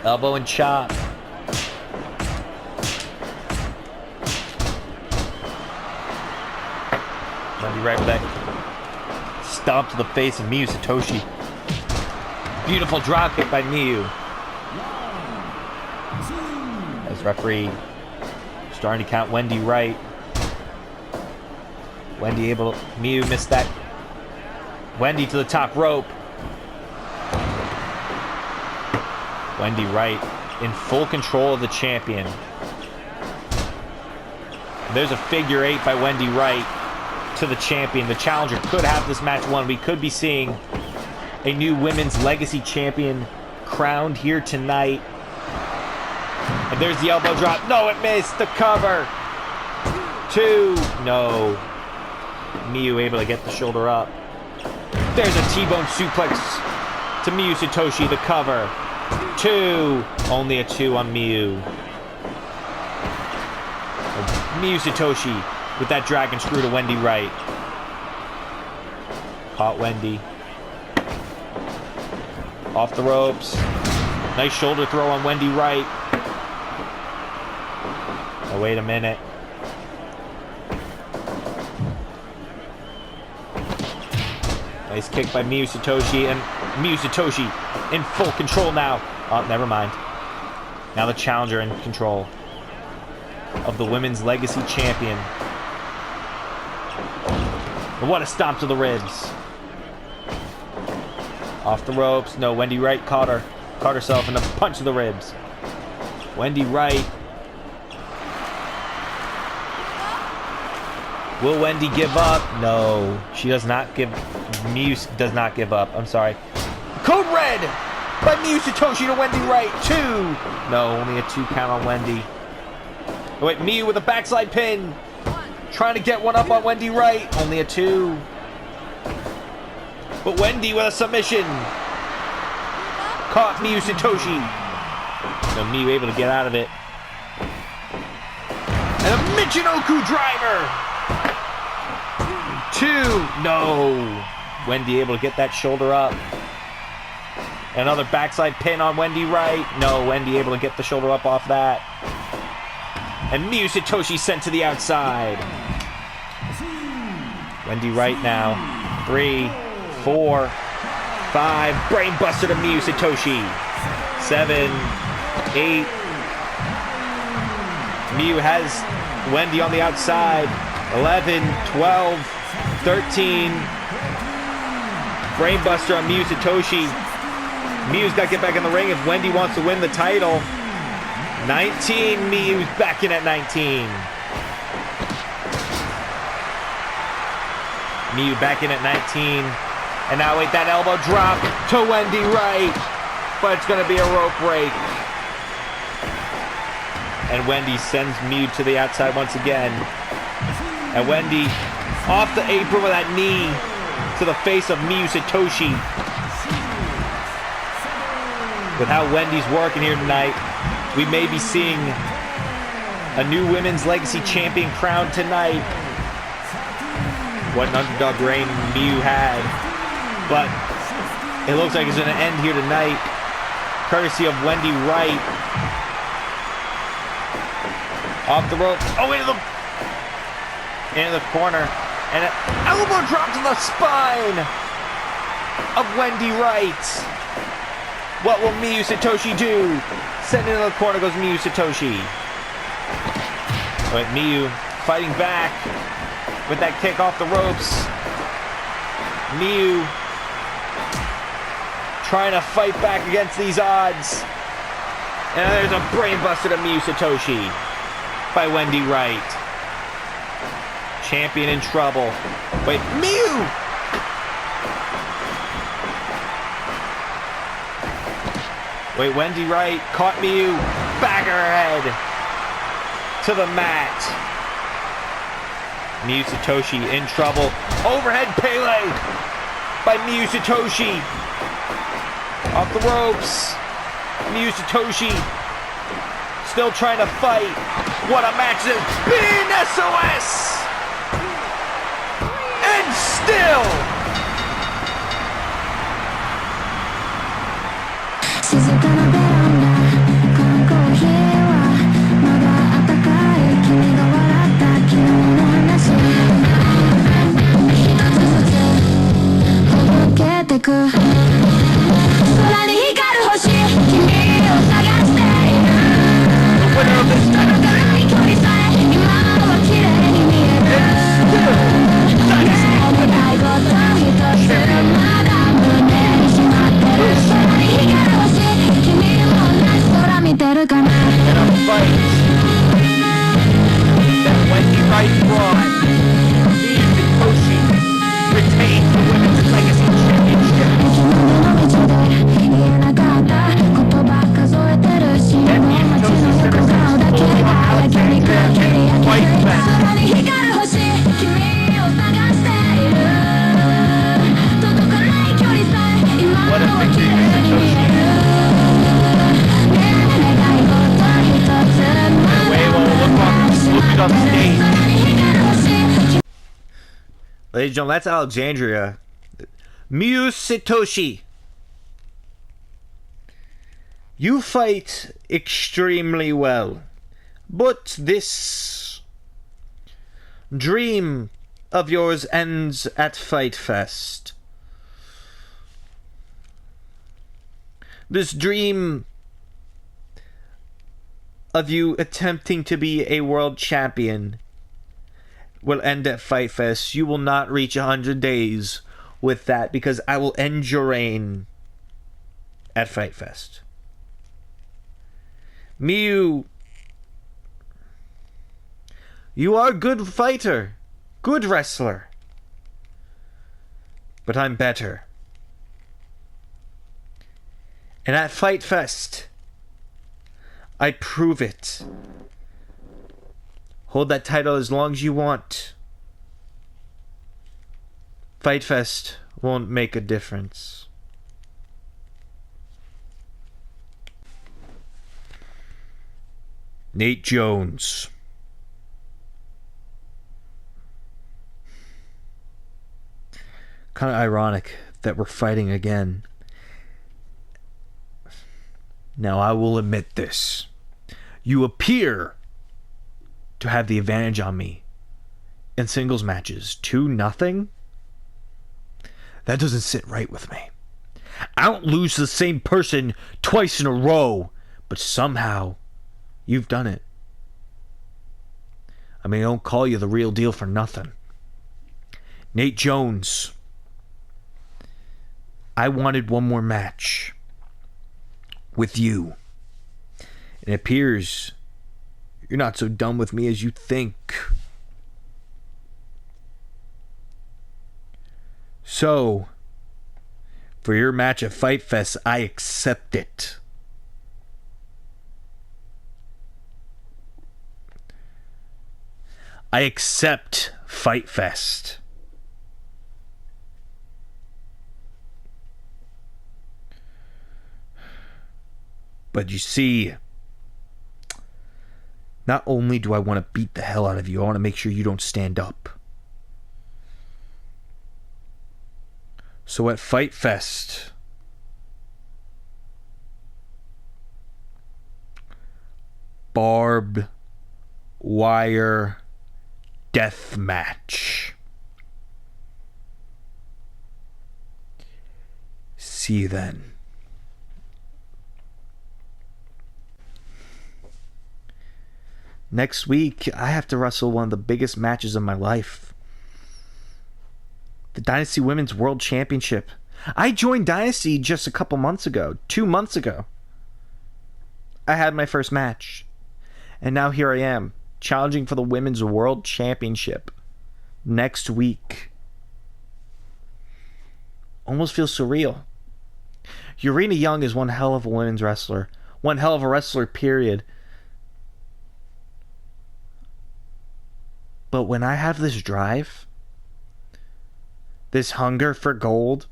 Elbow and chop. Wendy right with that stomp to the face of Miyu Satoshi. Beautiful drop kick by Miyu. As referee starting to count Wendy Wright. Wendy able to, Miyu missed that. Wendy to the top rope. Wendy Wright in full control of the champion. There's a figure 8 by Wendy Wright to the champion. The challenger could have this match won. We could be seeing a new women's legacy champion crowned here tonight. And there's the elbow drop. No, it missed. The cover. 2. No. Miyu able to get the shoulder up. There's a T-bone suplex to Miyu Satoshi. The cover. 2. Only a 2 on Miyu. Miyu Satoshi with that dragon screw to Wendy Wright. Caught Wendy. Off the ropes. Nice shoulder throw on Wendy Wright. Oh, wait a minute. Nice kick by Miyu Satoshi, and Miyu Satoshi in full control now. Oh, never mind. Now the challenger in control of the women's legacy champion. And what a stomp to the ribs. Off the ropes. No, Wendy Wright caught herself in a punch to the ribs. Wendy Wright. Will Wendy give up? No, she does not give. Miyu does not give up. I'm sorry. Code Red by Miyu Satoshi to Wendy Wright. 2. No, only a 2 count on Wendy. Oh, wait, Miyu with a backslide pin. Trying to get one up on Wendy Wright. Only a 2. But Wendy with a submission. caught Miyu Satoshi. So Miyu able to get out of it. And a Michinoku driver. 2. No. Wendy able to get that shoulder up. Another backside pin on Wendy right. No, Wendy able to get the shoulder up off that. And Miyu Satoshi sent to the outside. Wendy right now. 3, 4, 5. Brainbuster to Miyu Satoshi. 7, 8. Miyu has Wendy on the outside. 11, 12, 13. Brainbuster on Miyu Satoshi. Miyu's got to get back in the ring if Wendy wants to win the title. 19. Miyu's back in at 19. Miyu back in at 19. And now wait, that elbow drop to Wendy right. But it's going to be a rope break. And Wendy sends Miyu to the outside once again. And Wendy off the apron with that knee to the face of Miyu Satoshi. With how Wendy's working here tonight, we may be seeing a new Women's Legacy Champion crowned tonight. What an underdog reign Miyu had. But it looks like it's going to end here tonight, courtesy of Wendy Wright. Off the rope. Oh, into the corner. And an elbow drop to the spine of Wendy Wright. What will Miyu Satoshi do? Sent into the corner goes Miyu Satoshi. But Miyu fighting back with that kick off the ropes. Miyu trying to fight back against these odds. And there's a brainbuster to Miyu Satoshi by Wendy Wright. Champion in trouble. Wait, Miyu! Wait, Wendy Wright caught Miyu. Back of her head to the mat. Miyu Satoshi in trouble. Overhead Pele by Miyu Satoshi. Off the ropes. Miyu Satoshi still trying to fight. What a match this is. Being SOS! And still! 静かなベランダ缶コーヒーはまだ温かい君が笑った昨日の話一つずつほどけてく空に光る星君を探している届かない距離さえ今は綺麗に見える願い事一つまだ胸にしまってる空に光る星君も同じ空見てるかな In a fight that Wendy Wright brought, Miyu Satoshi retained the Women's Legacy Championship. 昨日の道で言えなかった言葉数えてるし街の横顔だけが焼き肉切り焼き空に光る星君を探している届かない距離さえ今は綺麗に見える Ladies and gentlemen, that's Alexandria. Miyu Satoshi. You fight extremely well, but this dream of yours ends at Fight Fest. This dream of you attempting to be a world champion will end at Fight Fest. You will not reach 100 days with that because I will end your reign at Fight Fest. Miyu, you are a good fighter, good wrestler, but I'm better. And at Fight Fest, I prove it. Hold that title as long as you want. Fight Fest won't make a difference. Nate Jones. Kind of ironic that we're fighting again. Now, I will admit this. You appear to have the advantage on me in singles matches. 2-0? That doesn't sit right with me. I don't lose to the same person twice in a row, but somehow you've done it. I mean, I don't call you the real deal for nothing. Nate Jones. I wanted one more match with you. And it appears you're not so dumb with me as you think. So, for your match at Fight Fest, I accept it. I accept Fight Fest. But you see, not only do I want to beat the hell out of you, I want to make sure you don't stand up. So at Fight Fest, barbed wire death match. See you then. Next week, I have to wrestle one of the biggest matches of my life. The Dynasty Women's World Championship. I joined Dynasty just a couple months ago. 2 months ago. I had my first match. And now here I am, challenging for the Women's World Championship. Next week. Almost feels surreal. Urena Young is one hell of a women's wrestler. One hell of a wrestler, period. But when I have this drive, this hunger for gold,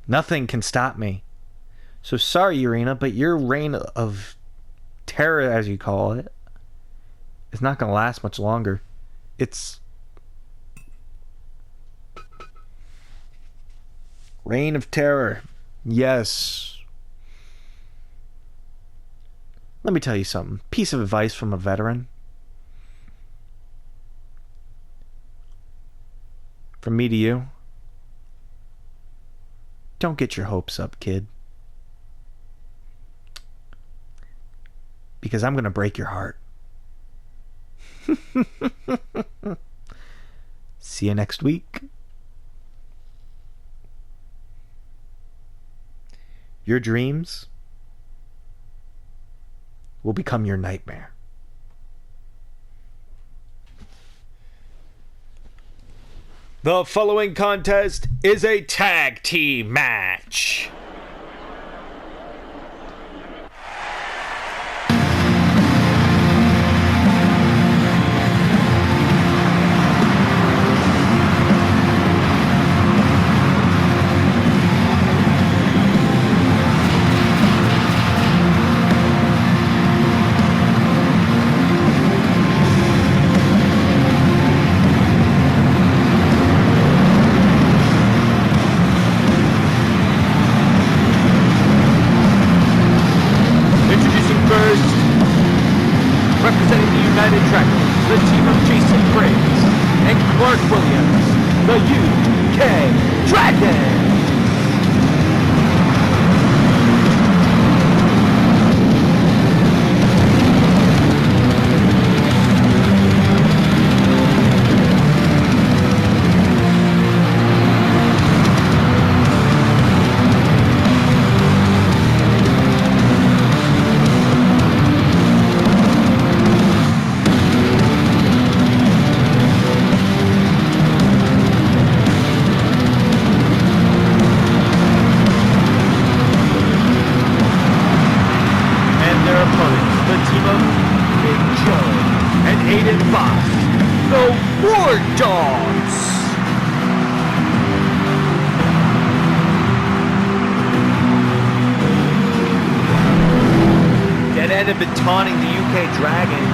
nothing can stop me. So sorry, Urena, but your reign of terror, as you call it, is not going to last much longer. It's reign of terror. Yes. Let me tell you something. Piece of advice from a veteran. From me to you. Don't get your hopes up, kid. Because I'm going to break your heart. See you next week. Your dreams will become your nightmare. The following contest is a tag team match. Representing the United Dragons, the team of Jason Briggs and Clark Williams, the UK Dragons. men have been taunting the UK Dragons,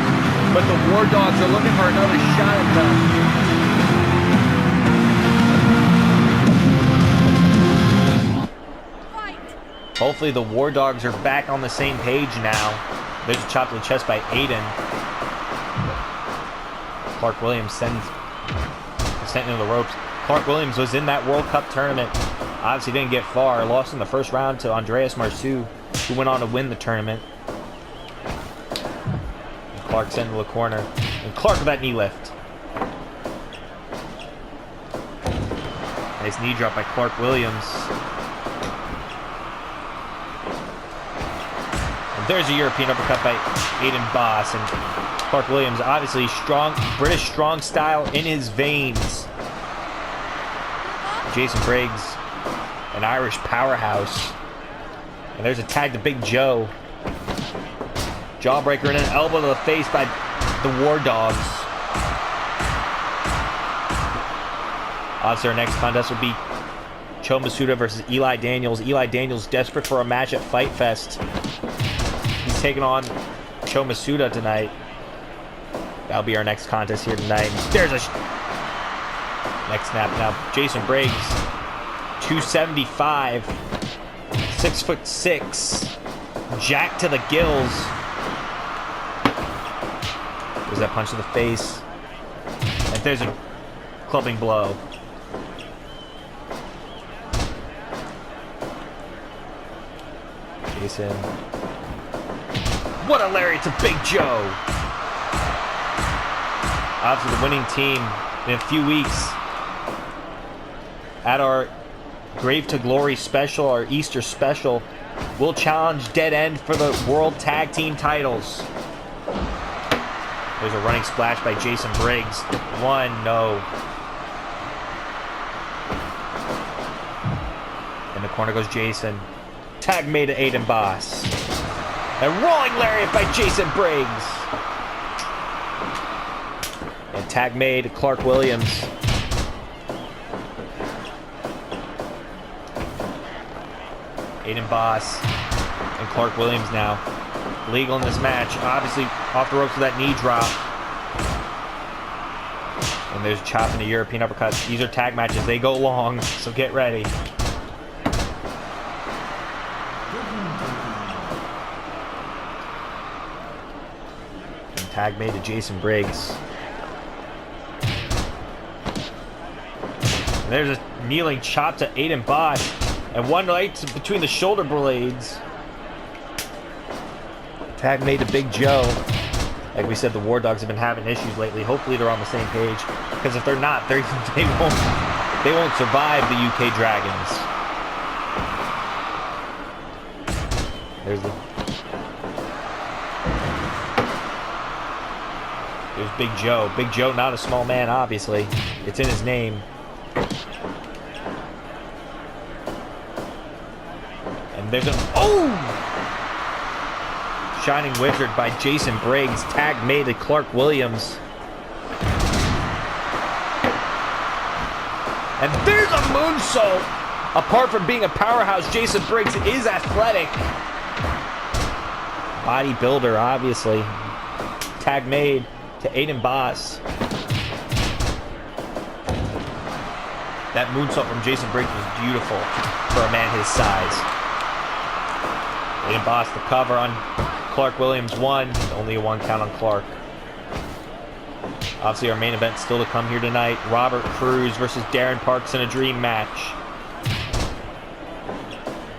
but the War Dogs are looking for another shot at them. Hopefully the War Dogs are back on the same page now. There's a chop to the chest by Aiden. Clark Williams sent into the ropes. Clark Williams was in that World Cup tournament. Obviously didn't get far. Lost in the first round to Andreas Marceau, who went on to win the tournament. And Clark sent into the corner. And Clark with that knee lift. Nice knee drop by Clark Williams. And there's a European uppercut by Aiden Boss. And Clark Williams, obviously strong, British strong style in his veins. Jason Briggs, an Irish powerhouse. And there's a tag to Big Joe. Jawbreaker and an elbow to the face by the War Dogs. Obviously, our next contest will be Cho Masuda versus Eli Daniels. Eli Daniels desperate for a match at Fight Fest. He's taking on Cho Masuda tonight. That'll be our next contest here tonight. There's a next snap now. Jason Briggs, 275, 6'6", jacked to the gills. There's that punch to the face. And there's a clubbing blow. Jason. What a lariat to Big Joe. Obviously the winning team in a few weeks at our Grave to Glory special, our Easter special, will challenge Dead End for the World Tag Team titles. There's a running splash by Jason Briggs. One, no. In the corner goes Jason. Tag made to Aiden Boss. A rolling lariat by Jason Briggs. And tag made to Clark Williams. Aiden Boss and Clark Williams now legal in this match. Obviously off the ropes with that knee drop. And there's a chop and a European uppercut. These are tag matches. They go long, so get ready. And tag made to Jason Briggs. And there's a kneeling chop to Aiden Boss. And one right between the shoulder blades. Tag made to Big Joe. Like we said, the War Dogs have been having issues lately. Hopefully they're on the same page. Because if they're not, they won't survive the UK Dragons. There's Big Joe. Big Joe, not a small man, obviously. It's in his name. And there's an Shining Wizard by Jason Briggs. Tag made to Clark Williams. And there's a moonsault. Apart from being a powerhouse, Jason Briggs is athletic. Bodybuilder, obviously. Tag made to Aiden Boss. That moonsault from Jason Briggs was beautiful for a man his size. Aiden Boss, the cover on Clark Williams, one. Only a one count on Clark. Obviously, our main event still to come here tonight. Robert Cruz versus Darren Parks in a dream match.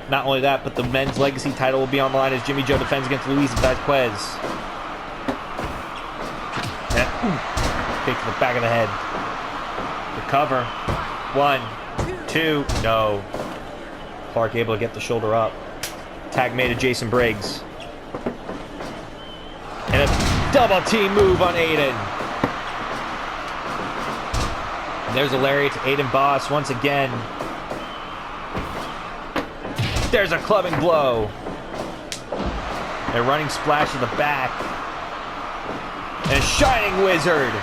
Not only that, but the men's legacy title will be on the line as Jimmy Joe defends against Luis Vazquez. Kick to the back of the head. The cover. One, two, no. Clark able to get the shoulder up. Tag made to Jason Briggs. And a double team move on Aiden. And there's a lariat to Aiden Boss once again. There's a clubbing blow. A running splash to the back. And a Shining Wizard.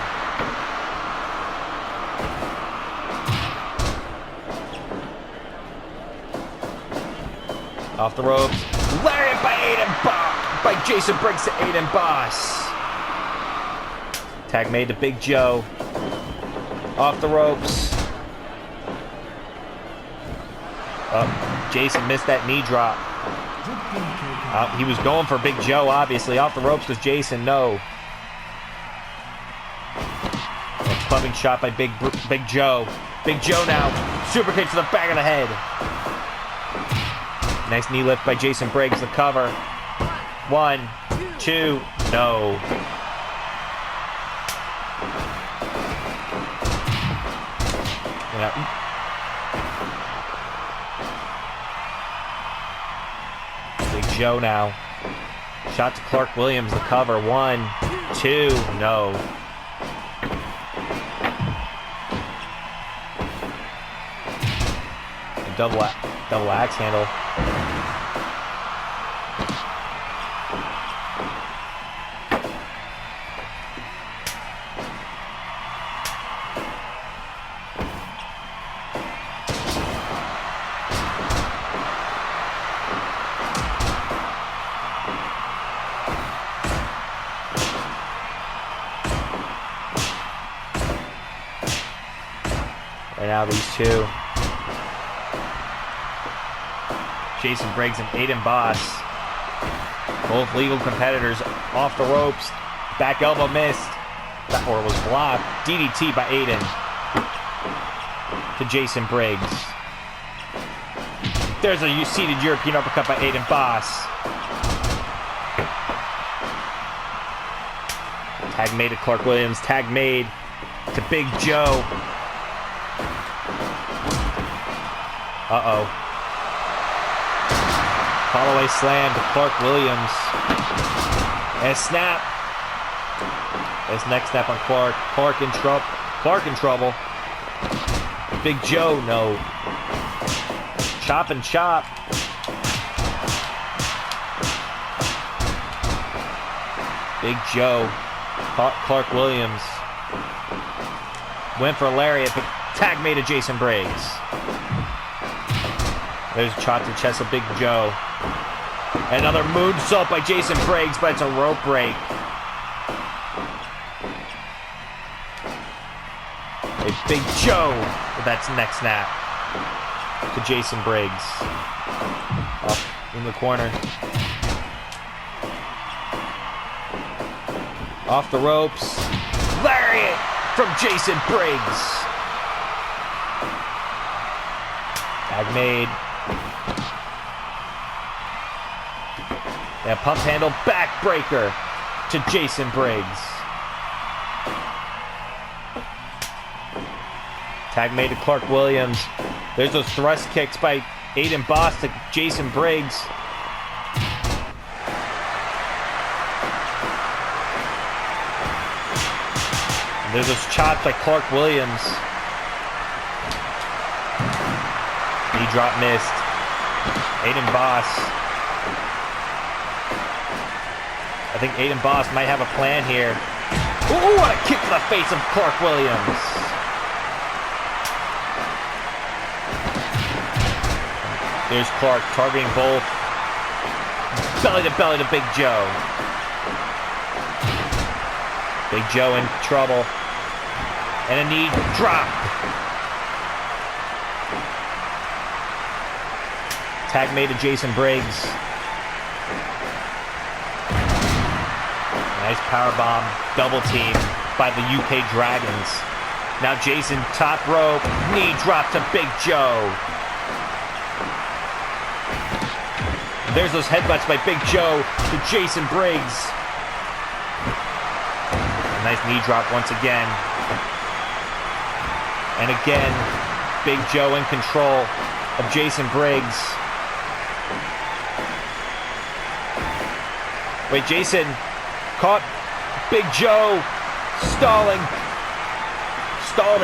Off the ropes. Lariat by Aiden Boss. by Jason Briggs to Aiden Boss. Tag made to Big Joe. Off the ropes. Oh, Jason missed that knee drop. He was going for Big Joe, obviously. Off the ropes was Jason, no. A clubbing shot by Big Joe. Big Joe now. Super kick to the back of the head. Nice knee lift by Jason Briggs, the cover. 1, 2, no. Big Joe now. Shot to Clark Williams, the cover. 1, 2, no. Double axe handle. Right now, these two. Jason Briggs and Aiden Boss. Both legal competitors off the ropes. Back elbow missed. Or was blocked. DDT by Aiden. To Jason Briggs. There's a seated European uppercut by Aiden Boss. Tag made to Clark Williams. Tag made to Big Joe. Uh-oh. Holloway slam to Clark Williams. And a snap. This next snap on Clark. Clark in trouble. Big Joe, no. Chop and chop. Big Joe. Clark Williams. Went for a lariat, but tag made to Jason Briggs. There's a shot to the chest of Big Joe. Another moonsault by Jason Briggs, but it's a rope break. A Big Joe with that next snap to Jason Briggs. Up in the corner. Off the ropes. Lariat from Jason Briggs. Tag made. And pump handle backbreaker to Jason Briggs. Tag made to Clark Williams. There's those thrust kicks by Aiden Boss to Jason Briggs. And there's those chops by Clark Williams. Knee drop missed. Aiden Boss. I think Aiden Boss might have a plan here. Ooh, what a kick to the face of Clark Williams. There's Clark targeting both. Belly to Big Joe. Big Joe in trouble. And a knee drop. Tag made to Jason Briggs. Nice powerbomb, double team by the UK Dragons. Now Jason, top rope, knee drop to Big Joe. There's those headbutts by Big Joe to Jason Briggs. Nice knee drop once again. And again, Big Joe in control of Jason Briggs. Wait, Jason caught Big Joe stalling. Stalled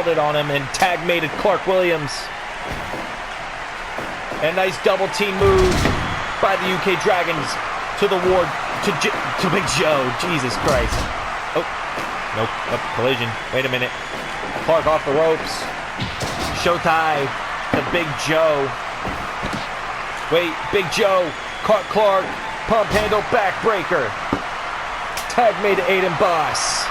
it on him, and tag made it Clark Williams. And a nice double team move by the UK Dragons to the ward to Big Joe. Jesus Christ. Oh, nope, collision. Wait a minute. Clark off the ropes. Showtime to Big Joe. Wait, Big Joe Caught Clark. Pump handle backbreaker. Tag made to Aiden Boss.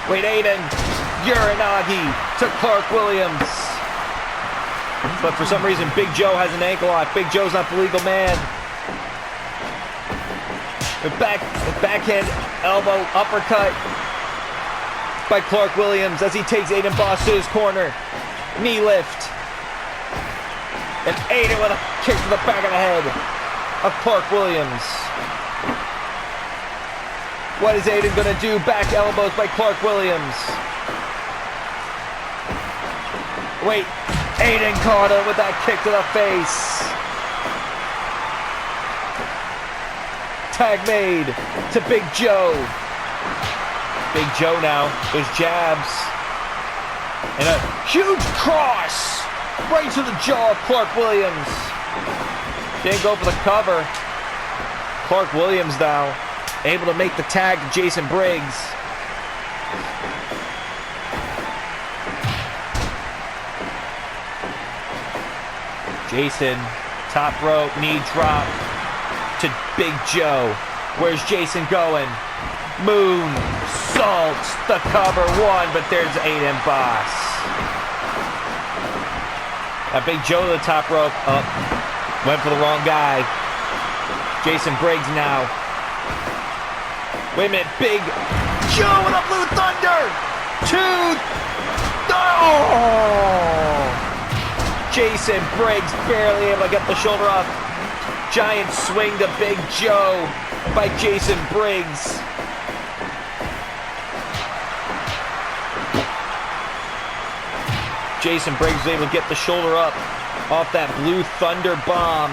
Wait, Aiden. Uranagi to Clark Williams. But for some reason, Big Joe has an ankle lock. Big Joe's not the legal man. Backhand elbow uppercut by Clark Williams as he takes Aiden Boss to his corner. Knee lift. And Aiden with a kick to the back of the head of Clark Williams. What is Aiden going to do? Back elbows by Clark Williams. Wait, Aiden caught him with that kick to the face. Tag made to Big Joe. Big Joe now. There's jabs. And a huge cross right to the jaw of Clark Williams. Didn't go for the cover. Clark Williams now able to make the tag to Jason Briggs. Jason, top rope, knee drop to Big Joe. Where's Jason going? Moon, salts, the cover, one, but there's Aiden Boss. Big Joe to the top rope, up, went for the wrong guy. Jason Briggs now. Wait a minute, Big Joe with a Blue Thunder! Oh! Jason Briggs barely able to get the shoulder off. Giant swing to Big Joe by Jason Briggs. Jason Briggs was able to get the shoulder up off that Blue Thunder bomb.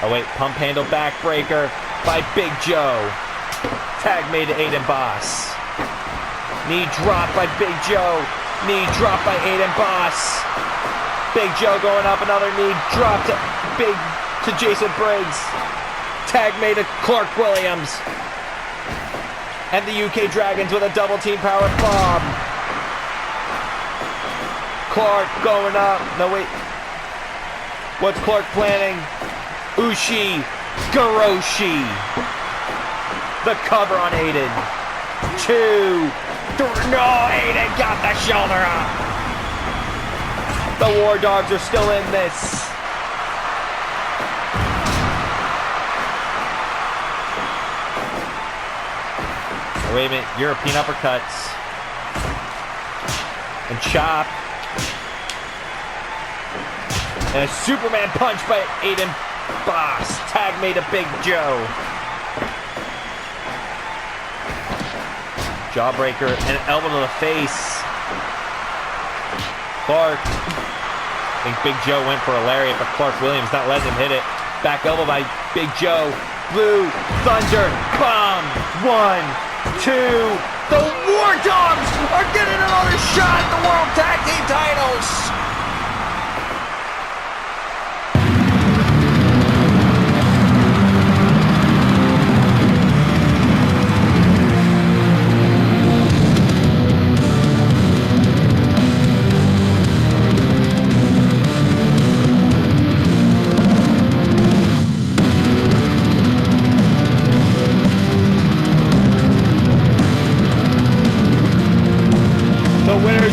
Oh wait, pump handle backbreaker by Big Joe. Tag made to Aiden Boss. Knee drop by Big Joe. Knee drop by Aiden Boss. Big Joe going up, another knee drop to Jason Briggs. Tag made to Clark Williams. And the UK Dragons with a double team power bomb. Clark going up. No, wait. What's Clark planning? Ushi Garoshi. The cover on Aiden. 2, 3. No, Aiden got the shoulder up. The War Dogs are still in this. Wait a minute. European uppercuts. And chop. And a Superman punch by Aiden Boss. Tag made to Big Joe. Jawbreaker and an elbow to the face. Clark. I think Big Joe went for a lariat, but Clark Williams not letting him hit it. Back elbow by Big Joe. Blue Thunder bomb. 1, 2. The War Dogs are getting another shot at the World Tag Team titles.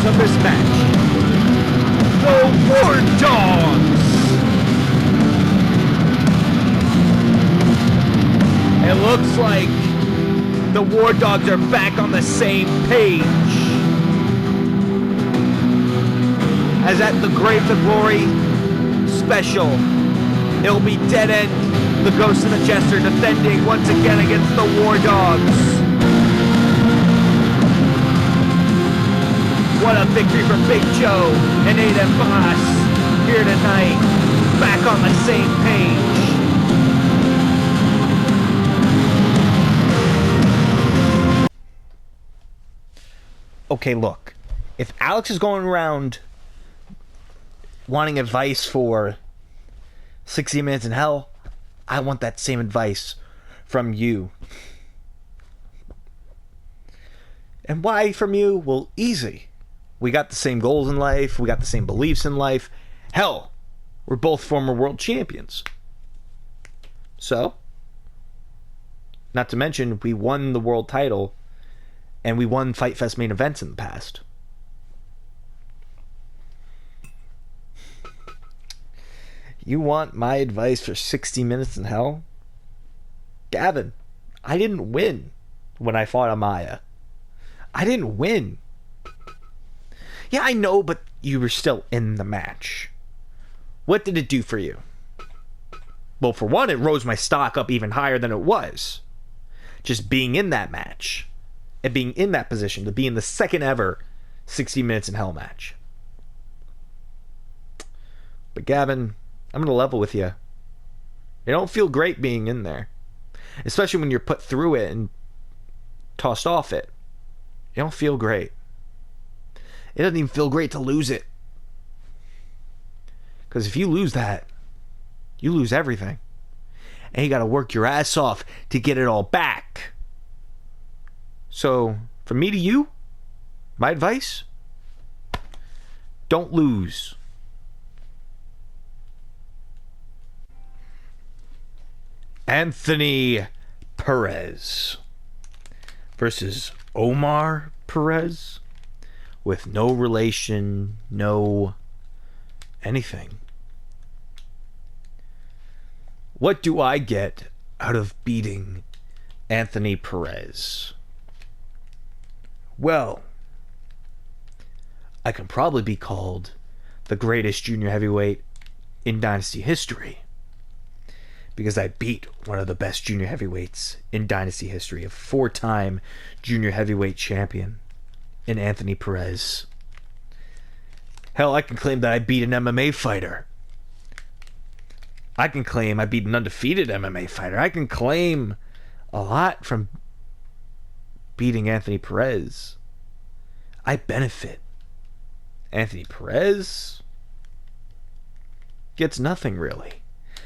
Of this match, the War Dogs. It looks like the War Dogs are back on the same page as at the Grave to Glory special. It'll be Dead End, the Ghost and the Jester, defending once again against the War Dogs. What a victory for Big Joe and Aiden Boss here tonight. Back on the same page. Okay, look. If Alex is going around wanting advice for 60 Minutes in Hell, I want that same advice from you. And why from you? Well, easy. We got the same goals in life. We got the same beliefs in life. Hell, We're both former world champions. So, not to mention, we won the world title and we won Fight Fest main events in the past. You want my advice for 60 minutes in hell? Gavin, I didn't win when I fought Amaya. I didn't win. Yeah, I know, but you were still in the match. What did it do for you? Well, for one, it rose my stock up even higher than it was. Just being in that match. And being in that position to be in the second ever 60 minutes in hell match. But Gavin, I'm going to level with you. It don't feel great being in there. Especially when you're put through it and tossed off it. It don't feel great. It doesn't even feel great to lose it. Because if you lose that, you lose everything. And you got to work your ass off to get it all back. So, from me to you, my advice, don't lose. Anthony Perez versus Omar Perez with no relation, no anything. What do I get out of beating Anthony Perez? Well, I can probably be called the greatest junior heavyweight in Dynasty history. Because I beat one of the best junior heavyweights in Dynasty history, a 4-time junior heavyweight champion in Anthony Perez. Hell, I can claim that I beat an MMA fighter. I can claim I beat an undefeated MMA fighter. I can claim a lot from beating Anthony Perez. I benefit. Anthony Perez gets nothing, really.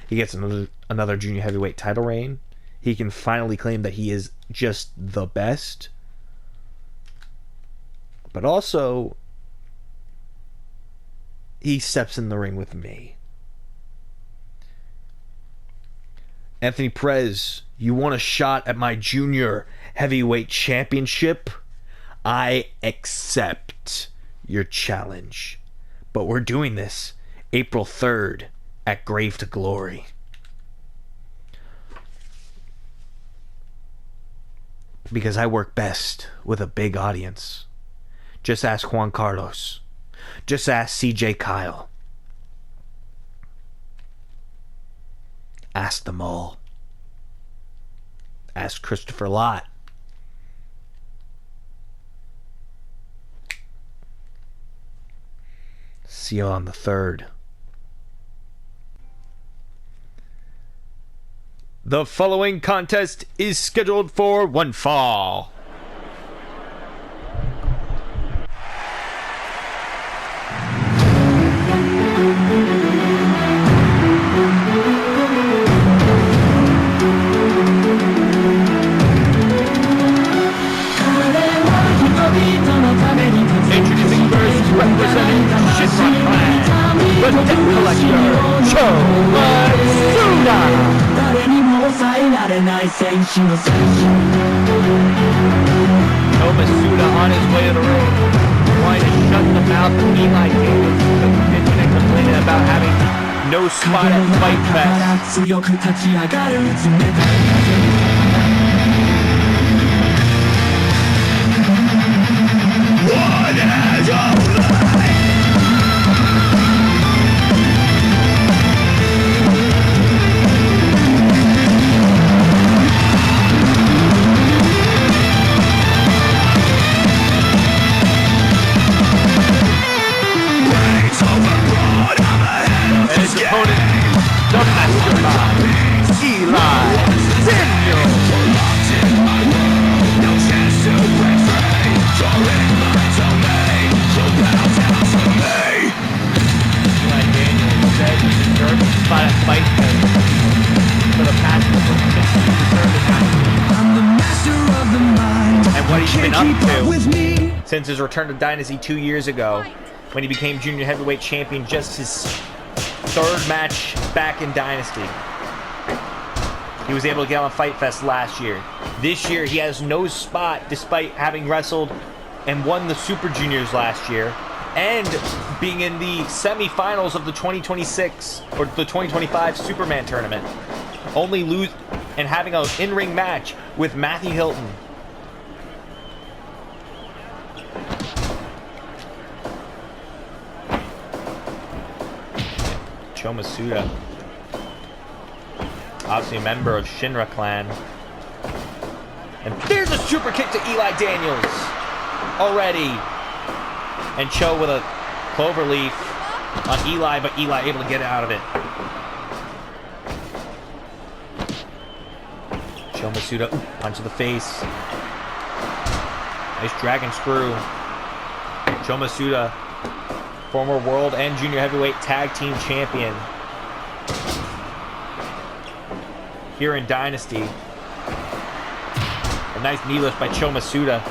He gets another junior heavyweight title reign. He can finally claim that he is just the best. But also, he steps in the ring with me. Anthony Perez, you want a shot at my junior heavyweight championship? I accept your challenge. But we're doing this April 3rd. At Grave to Glory. Because I work best with a big audience. Just ask Juan Carlos. Just ask CJ Kyle. Ask them all. Ask Christopher Lott. See you on the 3rd. The following contest is scheduled for one fall. Introducing first, representing Shinra Clan, the Debt Collector, Cho Matsuda. 誰にも抑えられない選手の選手 Masuda on his way to the ring, trying to shut the mouth of Eli Davis, bitching and complaining about having no spot at Fight Fest. 強く立ち上がる冷たい And his opponent, the mastermind, Eli Daniel. Eli Daniel said he deserved a spot at Fight Fest for the past 6 years. I'm the master of the mind. And what he's been Can't up keep up to with me. since his return to Dynasty 2 years ago, when he became junior heavyweight champion just his third match back in Dynasty. He was able to get on Fight Fest last year. This year, he has no spot despite having wrestled and won the Super Juniors last year and being in the semifinals of the 2026 or the 2025 Superman tournament. Only lose and having an in-ring match with Matthew Hilton. Cho Masuda, obviously a member of Shinra Clan. And there's a super kick to Eli Daniels already. And Cho with a clover leaf on Eli, but Eli able to get out of it. Cho Masuda, punch to the face. Nice dragon screw. Cho Masuda, former world and junior heavyweight tag team champion here in Dynasty. A nice knee lift by Cho Masuda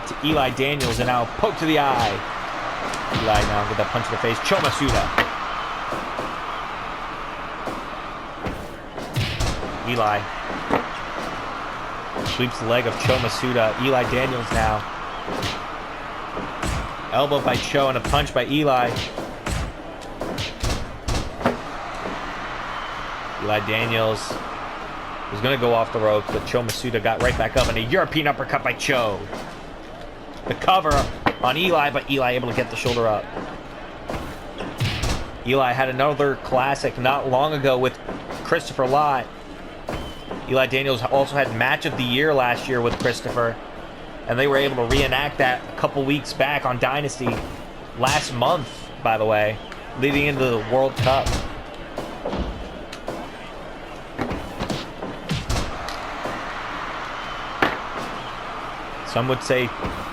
to Eli Daniels, and now poke to the eye. Eli now with that punch to the face. Cho Masuda. Eli sweeps the leg of Cho Masuda. Eli Daniels now. Elbow by Cho and a punch by Eli. Eli Daniels was going to go off the ropes, but Cho Masuda got right back up, and a European uppercut by Cho. The cover on Eli, but Eli able to get the shoulder up. Eli had another classic not long ago with Christopher Lott. Eli Daniels also had match of the year last year with Christopher, and they were able to reenact that a couple weeks back on Dynasty last month, by the way, leading into the World Cup.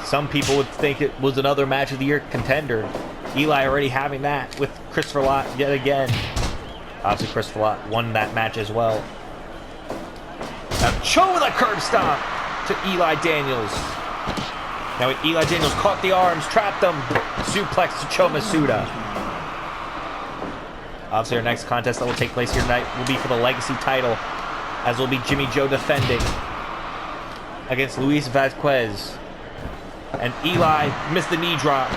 Some people would think it was another match of the year contender. Eli already having that with Christopher Lott yet again. Obviously Christopher Lott won that match as well. Now Cho with a curb stomp to Eli Daniels. Now Eli Daniels caught the arms, trapped them, suplex to Cho Masuda. Obviously our next contest that will take place here tonight will be for the Legacy title, as will be Jimmy Joe defending against Luis Vazquez. And Eli missed the knee drop.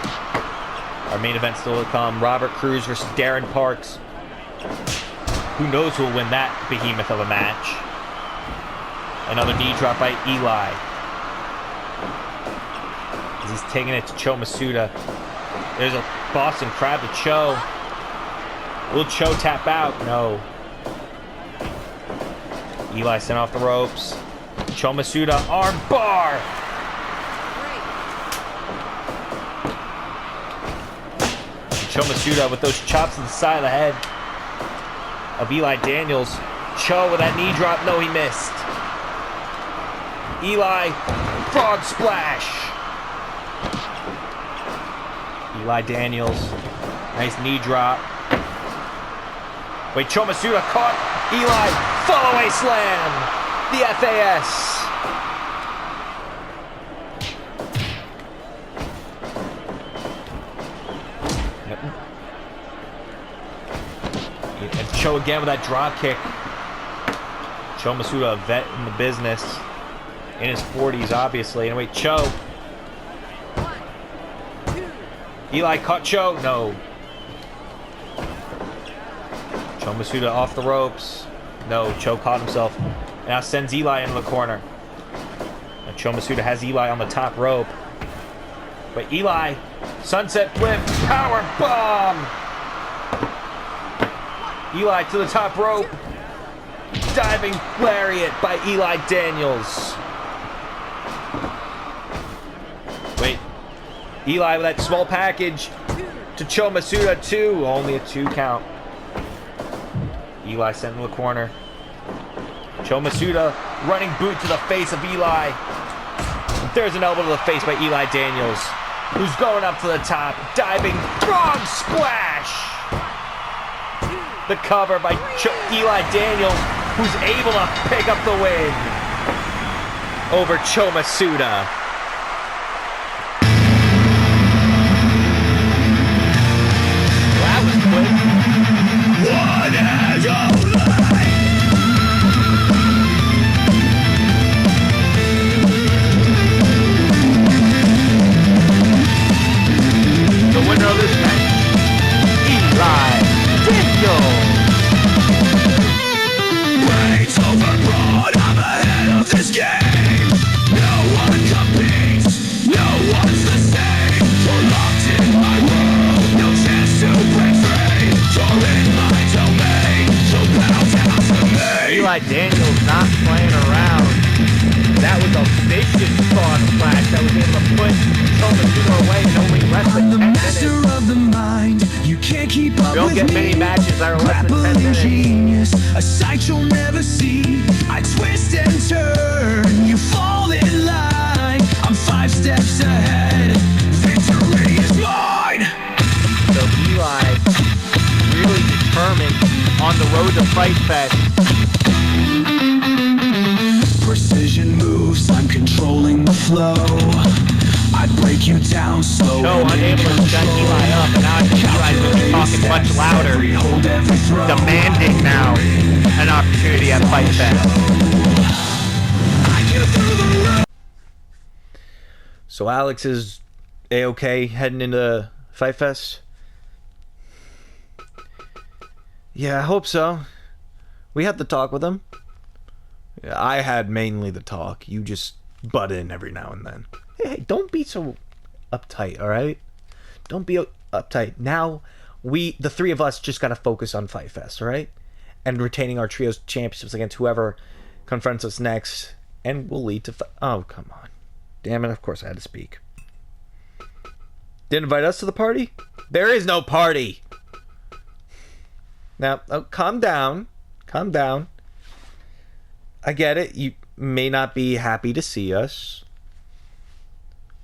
Our main event still to come. Robert Cruz versus Darren Parks. Who knows who will win that behemoth of a match. Another knee drop by Eli. As he's taking it to Cho Masuda. There's a Boston Crab to Cho. Will Cho tap out? No. Eli sent off the ropes. Cho Masuda, arm bar! Cho Masuda with those chops to the side of the head of Eli Daniels. Cho with that knee drop. No, he missed. Eli, frog splash. Eli Daniels, nice knee drop. Wait, Cho Masuda caught Eli, fall away slam. The FAS. And Cho again with that drop kick. Cho Masuda, a vet in the business. In his 40s, obviously. And wait, Cho. Eli caught Cho. No. Cho Masuda off the ropes. No, Cho caught himself. Now sends Eli into the corner. And Cho Masuda has Eli on the top rope. But Eli, sunset whip, power bomb. Eli to the top rope. Diving lariat by Eli Daniels. Wait. Eli with that small package to Cho Masuda, 2. Only a 2 count. Eli sent in the corner. Cho Masuda, running boot to the face of Eli. There's an elbow to the face by Eli Daniels, who's going up to the top, diving frog splash. The cover by Eli Daniels, who's able to pick up the win over Cho Masuda. That was quick. this game. No one competes, no one's the same. You're locked in my world, no chance to break free. You're in my domain, so bow down to me. Eli Daniels not playing around. That was a vicious frog splash that was able to put Tomosuno away in only less I'm the than 10 master minutes. of the mind. You can't keep up We don't with get me. many matches that are less than 10 Grappling minutes. genius, a sight you'll never see. I twist and turn, you fall in line. I'm 5 steps ahead. Victory is mine. So Eli really determined on the road to Fight Fest. Precision moves, I'm controlling the flow. I break you down slow. So unable to shut Eli up, and now I think Eli's going to be talking much louder, demanding now an opportunity at Fight Fest. So Alex is A-okay heading into Fight Fest? Yeah, I hope so. We had the talk with him. I had mainly the talk. You just butt in every now and then. Hey, don't be so uptight, alright? Don't be uptight. Now, the three of us just gotta focus on Fight Fest, alright? And retaining our trios championships against whoever confronts us next. And will lead to... Oh, come on. Damn it, of course I had to speak. Didn't invite us to the party? There is no party! Now, calm down. Calm down. I get it. You may not be happy to see us.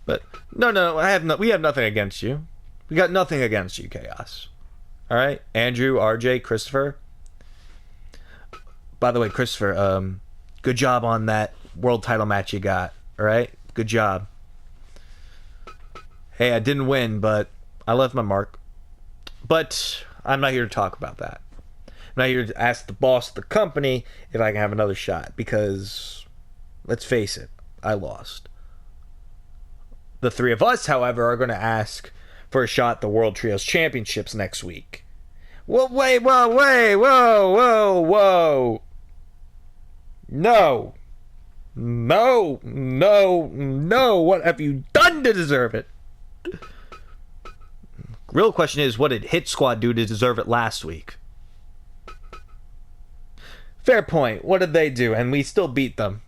But, no, we have nothing against you. We got nothing against you, Chaos. Alright? Andrew, RJ, Christopher. By the way, Christopher, good job on that world title match you got. Alright? Good job. Hey, I didn't win, but I left my mark. But I'm not here to talk about that. I'm not here to ask the boss of the company if I can have another shot, because let's face it, I lost. The three of us, however, are going to ask for a shot at the World Trios Championships next week. Whoa, wait, whoa, wait, whoa, whoa, whoa. No. No, no, no. What have you done to deserve it? Real question is, what did Hit Squad do to deserve it last week? Fair point. What did they do? And we still beat them.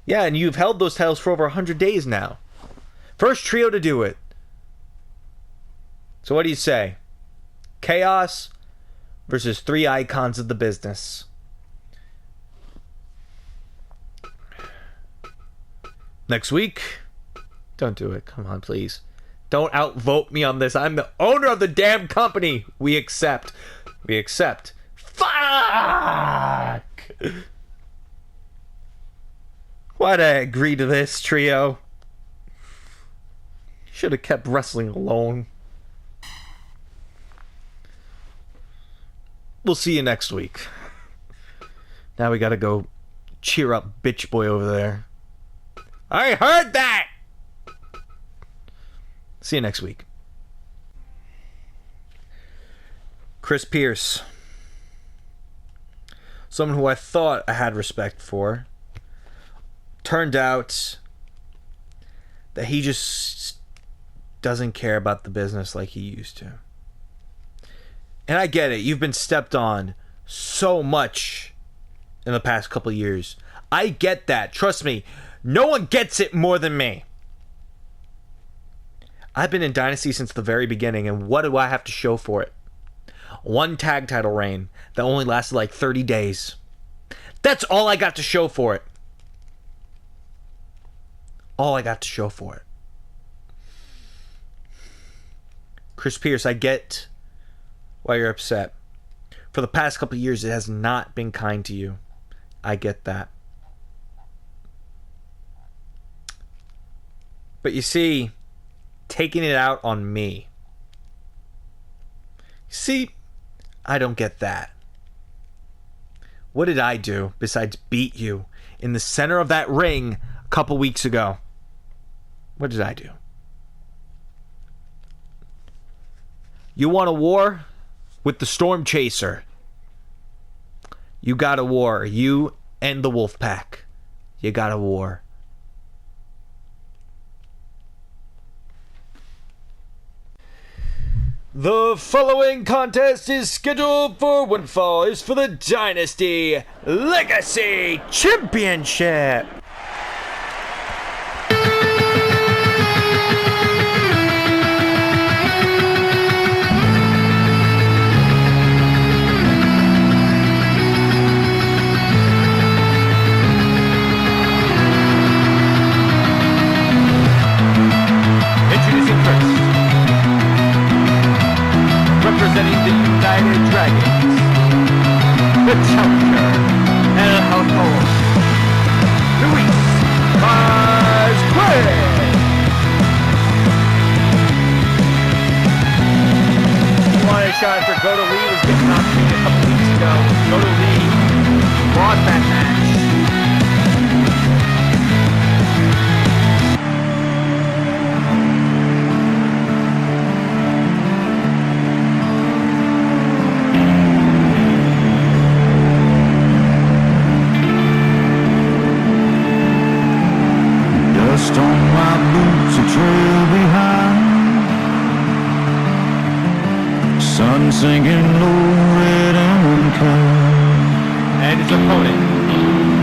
Yeah, and you've held those titles for over 100 days now. First trio to do it. So what do you say? Chaos versus three icons of the business. Next week? Don't do it. Come on, please. Don't outvote me on this. I'm the owner of the damn company. We accept. We accept. Fuck! Why'd I agree to this, trio? Should have kept wrestling alone. We'll see you next week. Now we gotta go cheer up bitch boy over there. I heard that! See you next week. Chris Pierce. Someone who I thought I had respect for. Turned out that he just doesn't care about the business like he used to. And I get it. You've been stepped on so much in the past couple of years. I get that. Trust me. No one gets it more than me. I've been in Dynasty since the very beginning, and what do I have to show for it? One tag title reign that only lasted like 30 days. That's all I got to show for it. All I got to show for it. Chris Pierce, I get why you're upset. For the past couple of years, it has not been kind to you. I get that. But you see, taking it out on me. See, I don't get that. What did I do besides beat you in the center of that ring a couple weeks ago? What did I do? You want a war? With the Storm Chaser. You got a war. You and the wolf pack. You got a war. The following contest is scheduled for one fall is for the Dynasty Legacy Championship. Introducing first, representing the United Dragons, the challenger, El Halcón, Luis Vazquez. One shot for Go to Lee was given an opportunity a couple weeks ago. Go to Lee lost that match. Dust on my boots, a trail behind. Sun sinking low, red and cold. And his opponent,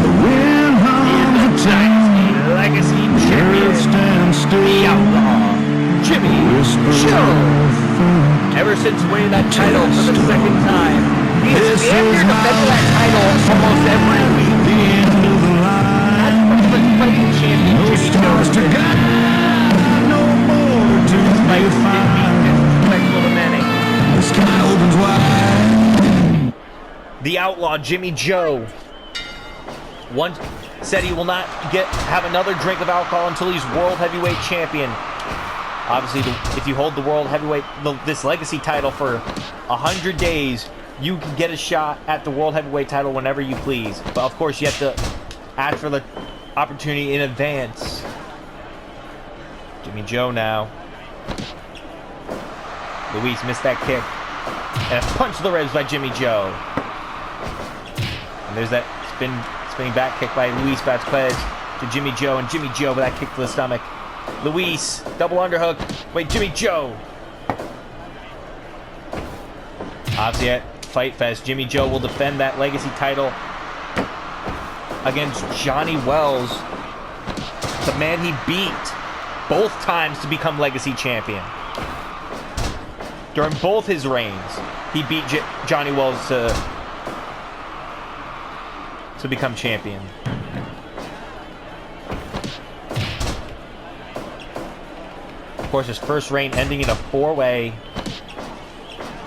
The wind hums a Dynasty tune. Legacy Earth Champion, stands still. the Outlaw, Jimmy Joe. Ever since winning that title for the second time, he has defended that title almost every week. The end of the That's line. much of a fighting champion No Jimmy Joe stars has to been. guide, no more to Despite his find. disrespectful to many. The sky opens wide. The Outlaw Jimmy Joe once said he will not have another drink of alcohol until he's World Heavyweight Champion. Obviously, if you hold the World Heavyweight, this Legacy title for 100 days, you can get a shot at the World Heavyweight title whenever you please. But of course, you have to ask for the opportunity in advance. Jimmy Joe now. Luis missed that kick. And a punch to the ribs by Jimmy Joe. And there's that spinning back kick by Luis Vazquez to Jimmy Joe. And Jimmy Joe with that kick to the stomach. Luis, double underhook. Wait, Jimmy Joe. Obviously at Fight Fest, Jimmy Joe will defend that Legacy title against Johnny Wells, the man he beat both times to become Legacy Champion. During both his reigns, he beat Johnny Wells to become champion. Of course, his first reign ending in a 4-way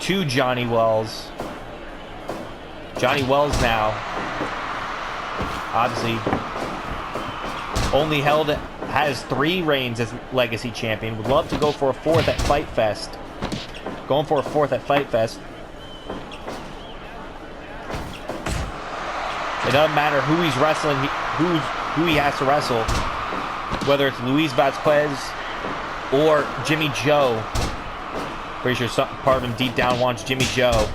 to Johnny Wells. Johnny Wells now, obviously, has 3 reigns as Legacy Champion. Would love to go for a 4th at Fight Fest. Going for a 4th at Fight Fest. It doesn't matter who he's wrestling, who he has to wrestle. Whether it's Luis Vazquez or Jimmy Joe. Pretty sure some part of him deep down wants Jimmy Joe.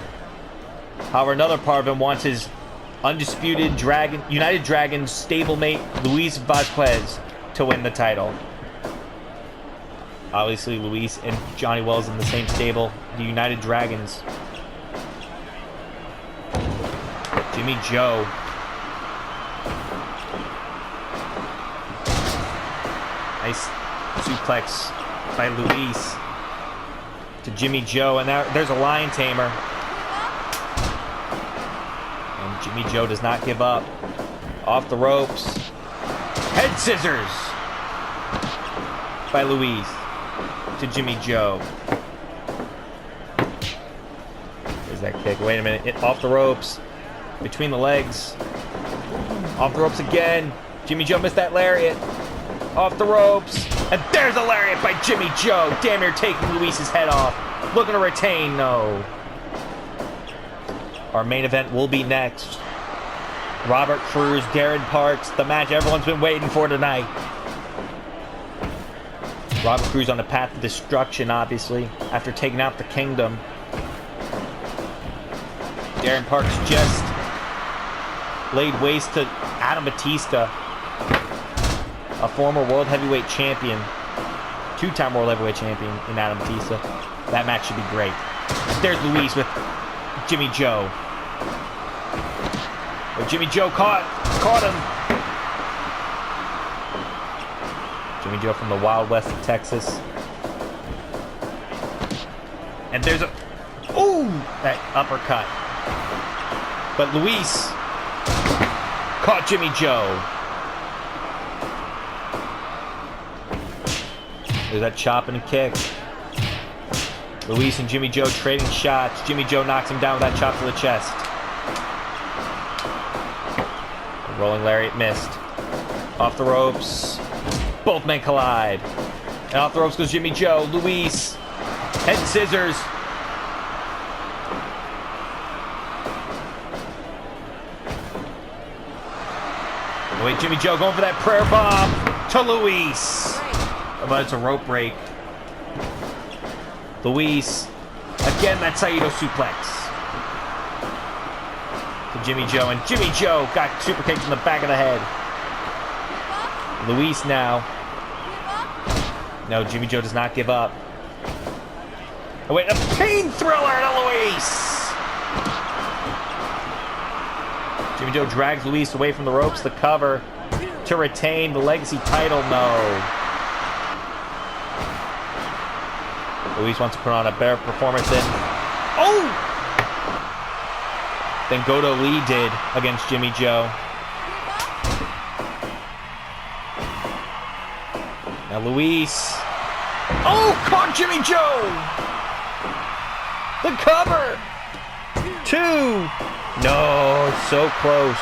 However, another part of him wants his undisputed United Dragons stablemate Luis Vazquez to win the title. Obviously, Luis and Johnny Wells in the same stable, the United Dragons. Jimmy Joe. Nice suplex by Luis to Jimmy Joe, and there's a lion tamer. And Jimmy Joe does not give up. Off the ropes. Head scissors by Luis to Jimmy Joe. There's that kick. Wait a minute. Off the ropes. Between the legs. Off the ropes again. Jimmy Joe missed that lariat. Off the ropes. And there's a lariat by Jimmy Joe. Damn near taking Luis's head off. Looking to retain. No. Our main event will be next. Robert Cruz, Darren Parks. The match everyone's been waiting for tonight. Robert Cruz on the path to destruction, obviously, after taking out the Kingdom. Darren Parks just laid waste to Adam Batista, a former World Heavyweight Champion, two-time World Heavyweight Champion in Adam Batista. That match should be great. There's Luis with Jimmy Joe. But Jimmy Joe caught him. Jimmy Joe from the Wild West of Texas. And there's a... Ooh! That uppercut. But Luis caught Jimmy Joe. There's that chop and a kick. Luis and Jimmy Joe trading shots. Jimmy Joe knocks him down with that chop to the chest. The rolling lariat missed. Off the ropes. Both men collide. And off the ropes goes Jimmy Joe. Luis. Head scissors. Wait, Jimmy Joe going for that prayer bomb to Luis. But it's a rope break. Luis. Again, that Saito suplex. To Jimmy Joe. And Jimmy Joe got super kicked in the back of the head. Luis now. No, Jimmy Joe does not give up. Oh, wait, a pain thriller to Luis. Jimmy Joe drags Luis away from the ropes. The cover to retain the Legacy title. No. Luis wants to put on a better performance than... Oh! Than Goto Lee did against Jimmy Joe. Now Luis... Oh! Caught Jimmy Joe! The cover! 2! No, so close.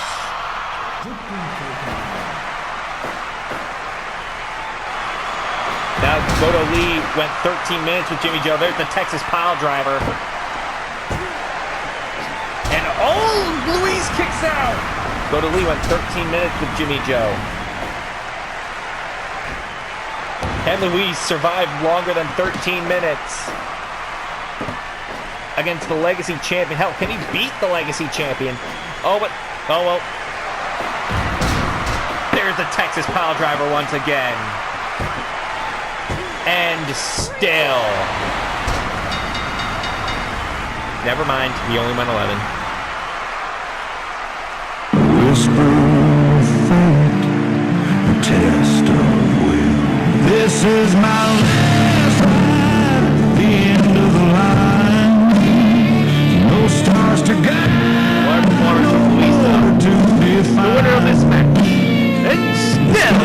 Now Goto Lee went 13 minutes with Jimmy Joe. There's the Texas pile driver. And oh, Luis kicks out. Goto Lee went 13 minutes with Jimmy Joe. Can Luis survive longer than 13 minutes against the Legacy Champion? Hell, can he beat the Legacy Champion? Oh, but... Oh, well. There's the Texas pile driver once again. And still. Never mind, he only went 11. Whisper of fate, a test of will. This is my last ride, the end of the line. No stars to guide. What a performance from Luis, though. The winner of this match. And still,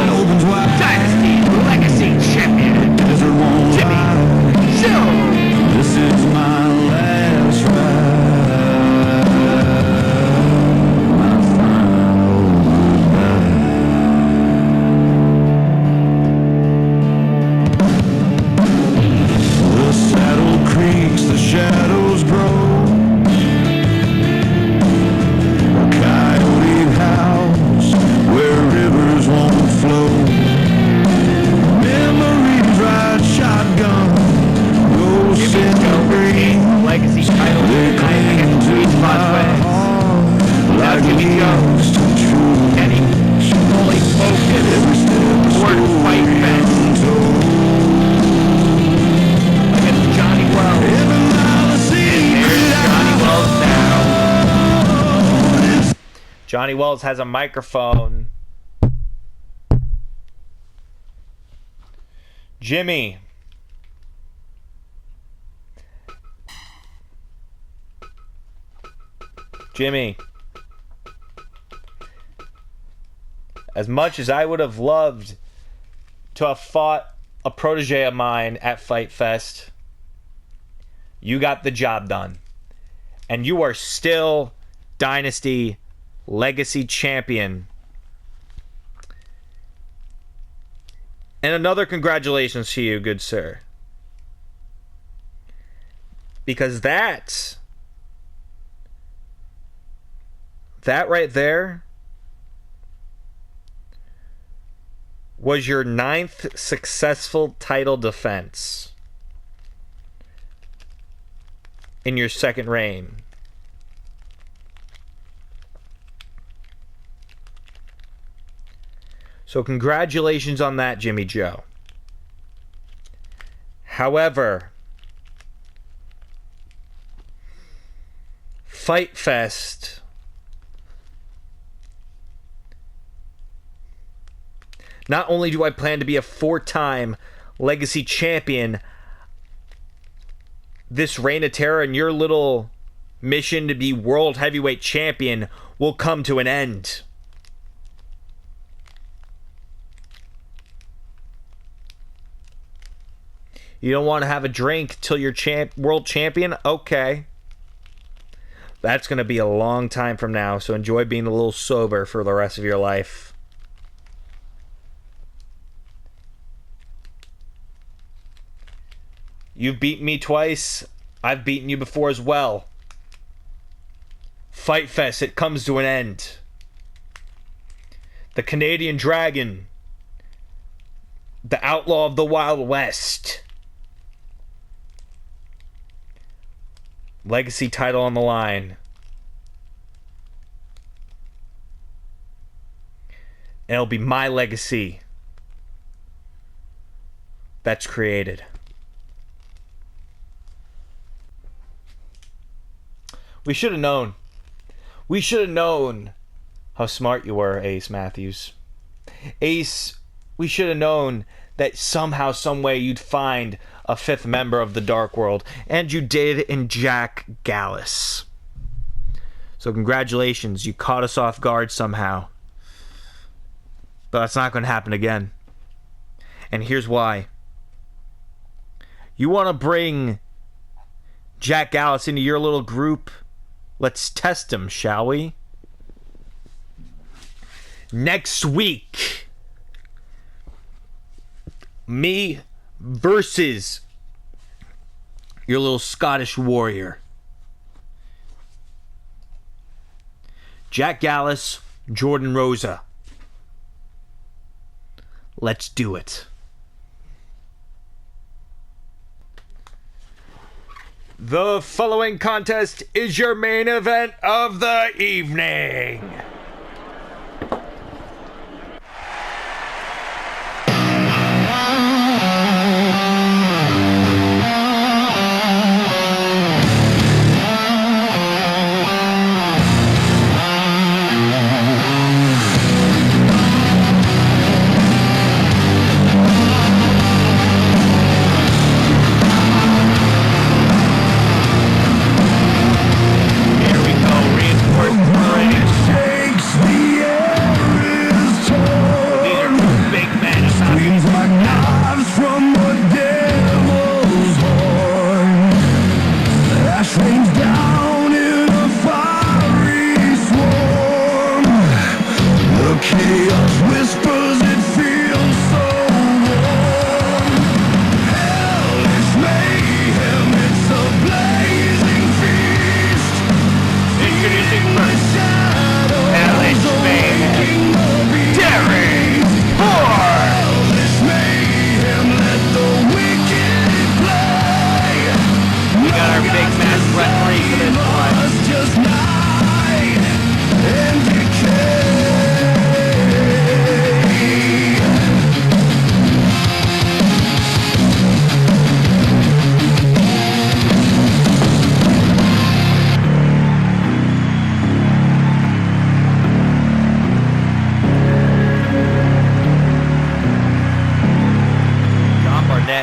Dynasty Legacy Champion. Jimmy Joe. This is my last ride, my final goodbye. The saddle creaks, the shadows grow. A coyote howls where rivers won't flow. Memories ride shotgun, ghosts in the green. Legacy title tonight against Luis Vasquez. Now Jimmy Joe. Can he fully focus toward Fight Fest against Johnny Wells? And there's Johnny Wells now. Johnny Wells has a microphone. Jimmy. Jimmy. As much as I would have loved to have fought a protege of mine at Fight Fest, you got the job done. And you are still Dynasty Legacy Champion. And another congratulations to you, good sir. Because that right there was your 9th successful title defense in your second reign. So congratulations on that, Jimmy Joe. However, Fight Fest not only do I plan to be a 4-time Legacy champion, this Reign of Terror and your little mission to be World Heavyweight Champion will come to an end. You don't want to have a drink till you're world champion? Okay. That's going to be a long time from now, so enjoy being a little sober for the rest of your life. You've beaten me twice. I've beaten you before as well. Fight Fest, it comes to an end. The Canadian Dragon. The Outlaw of the Wild West. Legacy title on the line. And it'll be my legacy that's created. We should have known. We should have known how smart you were, Ace Matthews. Ace, we should have known that somehow, some way you'd find a 5th member of the Dark World. And you did in Jack Gallus. So congratulations, you caught us off guard somehow. But that's not going to happen again. And here's why. You want to bring Jack Gallus into your little group? Let's test him, shall we? Next week, me versus your little Scottish warrior. Jack Gallus, Jordan Rosa. Let's do it. The following contest is your main event of the evening.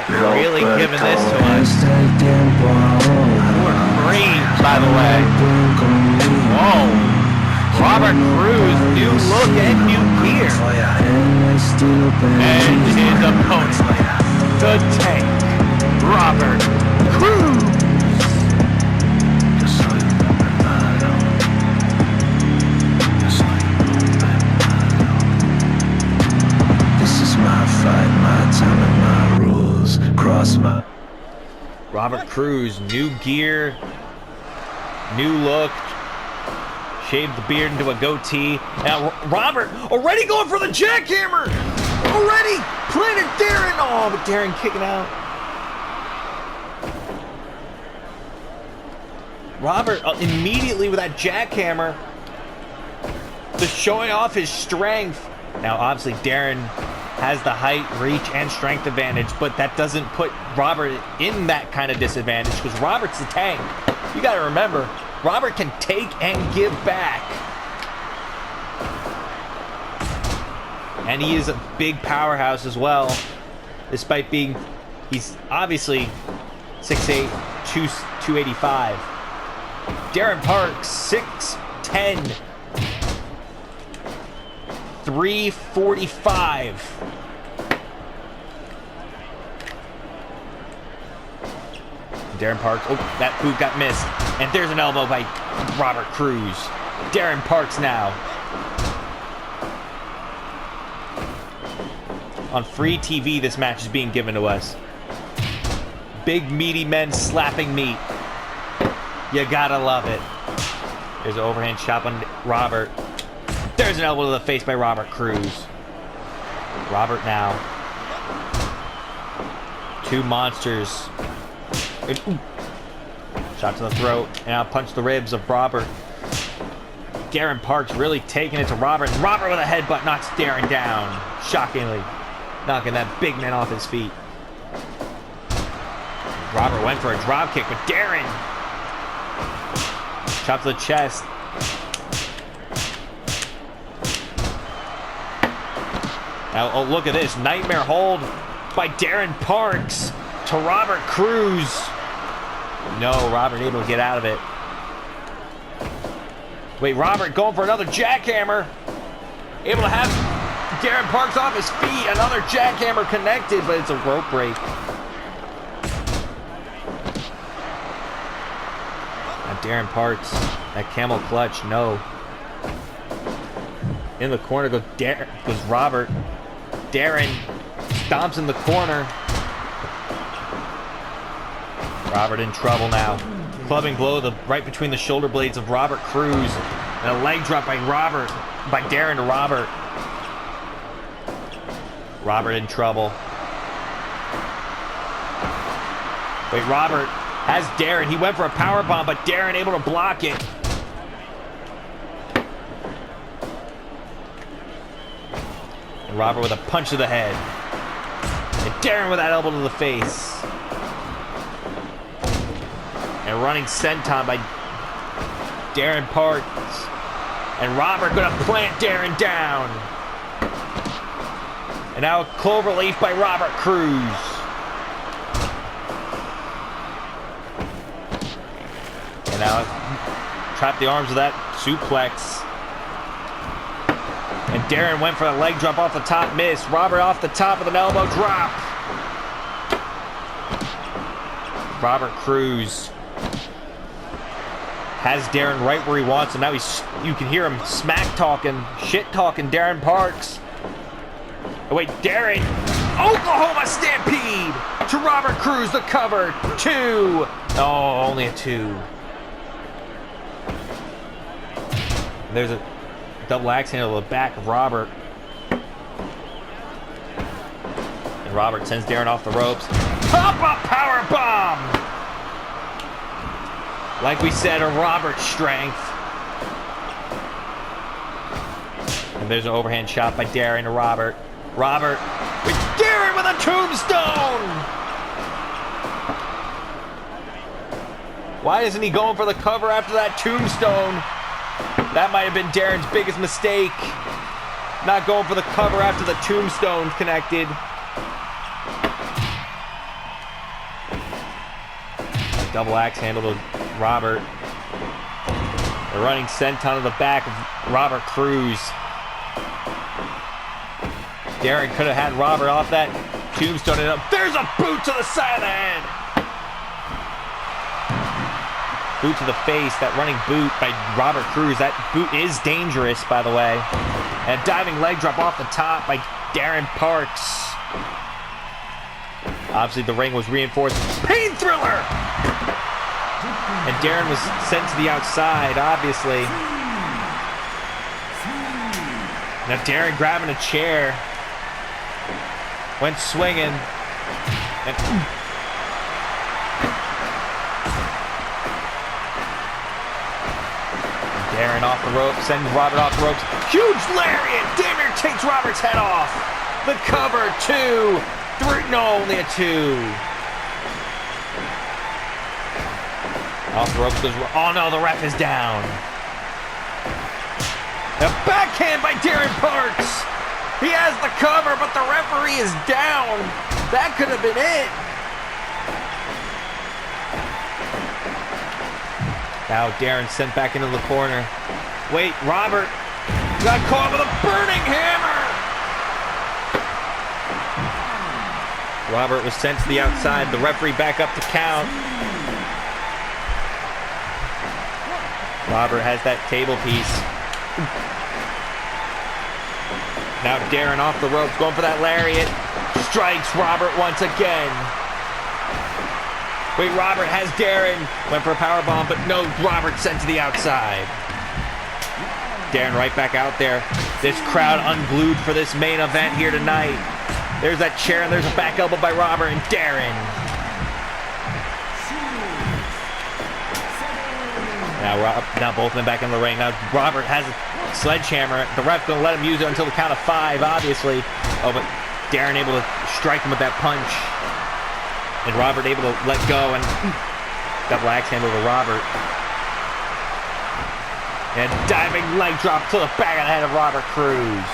Really giving this to us. Green, by the way. Whoa. Robert Cruz, new look and new gear. And his opponent, the Tank, Robert Cruz. This is my fight, my time and my rules. Cross my... Robert Cruz, new gear, new look, shaved the beard into a goatee. Now Robert already going for the jackhammer! Already! Planted Darren! Oh, but Darren kicking out. Robert immediately with that jackhammer, just showing off his strength Now, obviously, Darren has the height, reach, and strength advantage, but that doesn't put Robert in that kind of disadvantage because Robert's the tank. You got to remember, Robert can take and give back. And he is a big powerhouse as well, despite being, he's obviously 6'8", 285. Darren Parks, 6'10", 345. Darren Parks, oh, that boot got missed. And there's an elbow by Robert Cruz. Darren Parks now. On free TV, this match is being given to us. Big, meaty men slapping meat. You gotta love it. There's an overhand chop on Robert. There's an elbow to the face by Robert Cruz. Robert now. Two monsters. Ooh. Shot to the throat. And now punch the ribs of Robert. Darren Parks really taking it to Robert. Robert with a headbutt knocks Darren down. Shockingly. Knocking that big man off his feet. Robert went for a drop kick, but Darren chops to the chest. Now, oh, look at this. Nightmare hold by Darren Parks to Robert Cruz. No, Robert able to get out of it. Wait, Robert going for another jackhammer. Able to have Darren Parks off his feet. Another jackhammer connected, but it's a rope break. Now Darren Parks, that camel clutch, no. In the corner goes Robert. Darren stomps in the corner. Robert in trouble now. Clubbing blow right between the shoulder blades of Robert Cruz. And a leg drop by Darren to Robert. Robert in trouble. Wait, Robert has Darren. He went for a power bomb, but Darren able to block it. And Robert with a punch to the head. And Darren with that elbow to the face. And running senton by Darren Parks. And Robert gonna plant Darren down. And now a clover leaf by Robert Cruz. And now trap the arms of that suplex. And Darren went for a leg drop off the top, miss. Robert off the top with an elbow drop. Robert Cruz has Darren right where he wants him. Now you can hear him smack talking, shit talking Darren Parks. Oh wait, Darren, Oklahoma Stampede to Robert Cruz, the cover, 2. Oh, only a 2. And there's a double axe handle to the back of Robert. And Robert sends Darren off the ropes. Pop-up power bomb! Like we said, a Robert strength. And there's an overhand shot by Darren to Robert. Robert with Darren with a tombstone! Why isn't he going for the cover after that tombstone? That might have been Darren's biggest mistake. Not going for the cover after the tombstone connected. Double axe handle to Robert. A running senton to the back of Robert Cruz. Darren could have had Robert off that tombstone. And there's a boot to the side of the head. Boot to the face. That running boot by Robert Cruz. That boot is dangerous, by the way. And a diving leg drop off the top by Darren Parks. Obviously, the ring was reinforced. Pain thriller! And Darren was sent to the outside, obviously. Now Darren grabbing a chair. Went swinging. And Darren off the rope, sends Robert off the ropes. Huge lariat! Damn near takes Robert's head off. The cover, 2, 3, no, only a 2. Off the ropes goes, oh no, the ref is down. A backhand by Darren Parks. He has the cover, but the referee is down. That could have been it. Now Darren sent back into the corner. Wait, Robert got caught with a burning hammer. Robert was sent to the outside. The referee back up to count. Robert has that table piece. Now Darren off the ropes, going for that lariat. Strikes Robert once again. Wait, Robert has Darren. Went for a powerbomb, but no, Robert sent to the outside. Darren right back out there. This crowd unglued for this main event here tonight. There's that chair, and there's a back elbow by Robert and Darren. Now both of them back in the ring. Now Robert has a sledgehammer. The ref's going to let him use it until the count of 5, obviously. Oh, but Darren able to strike him with that punch. And Robert able to let go and double axe handle to Robert. And diving leg drop to the back of the head of Robert Cruz.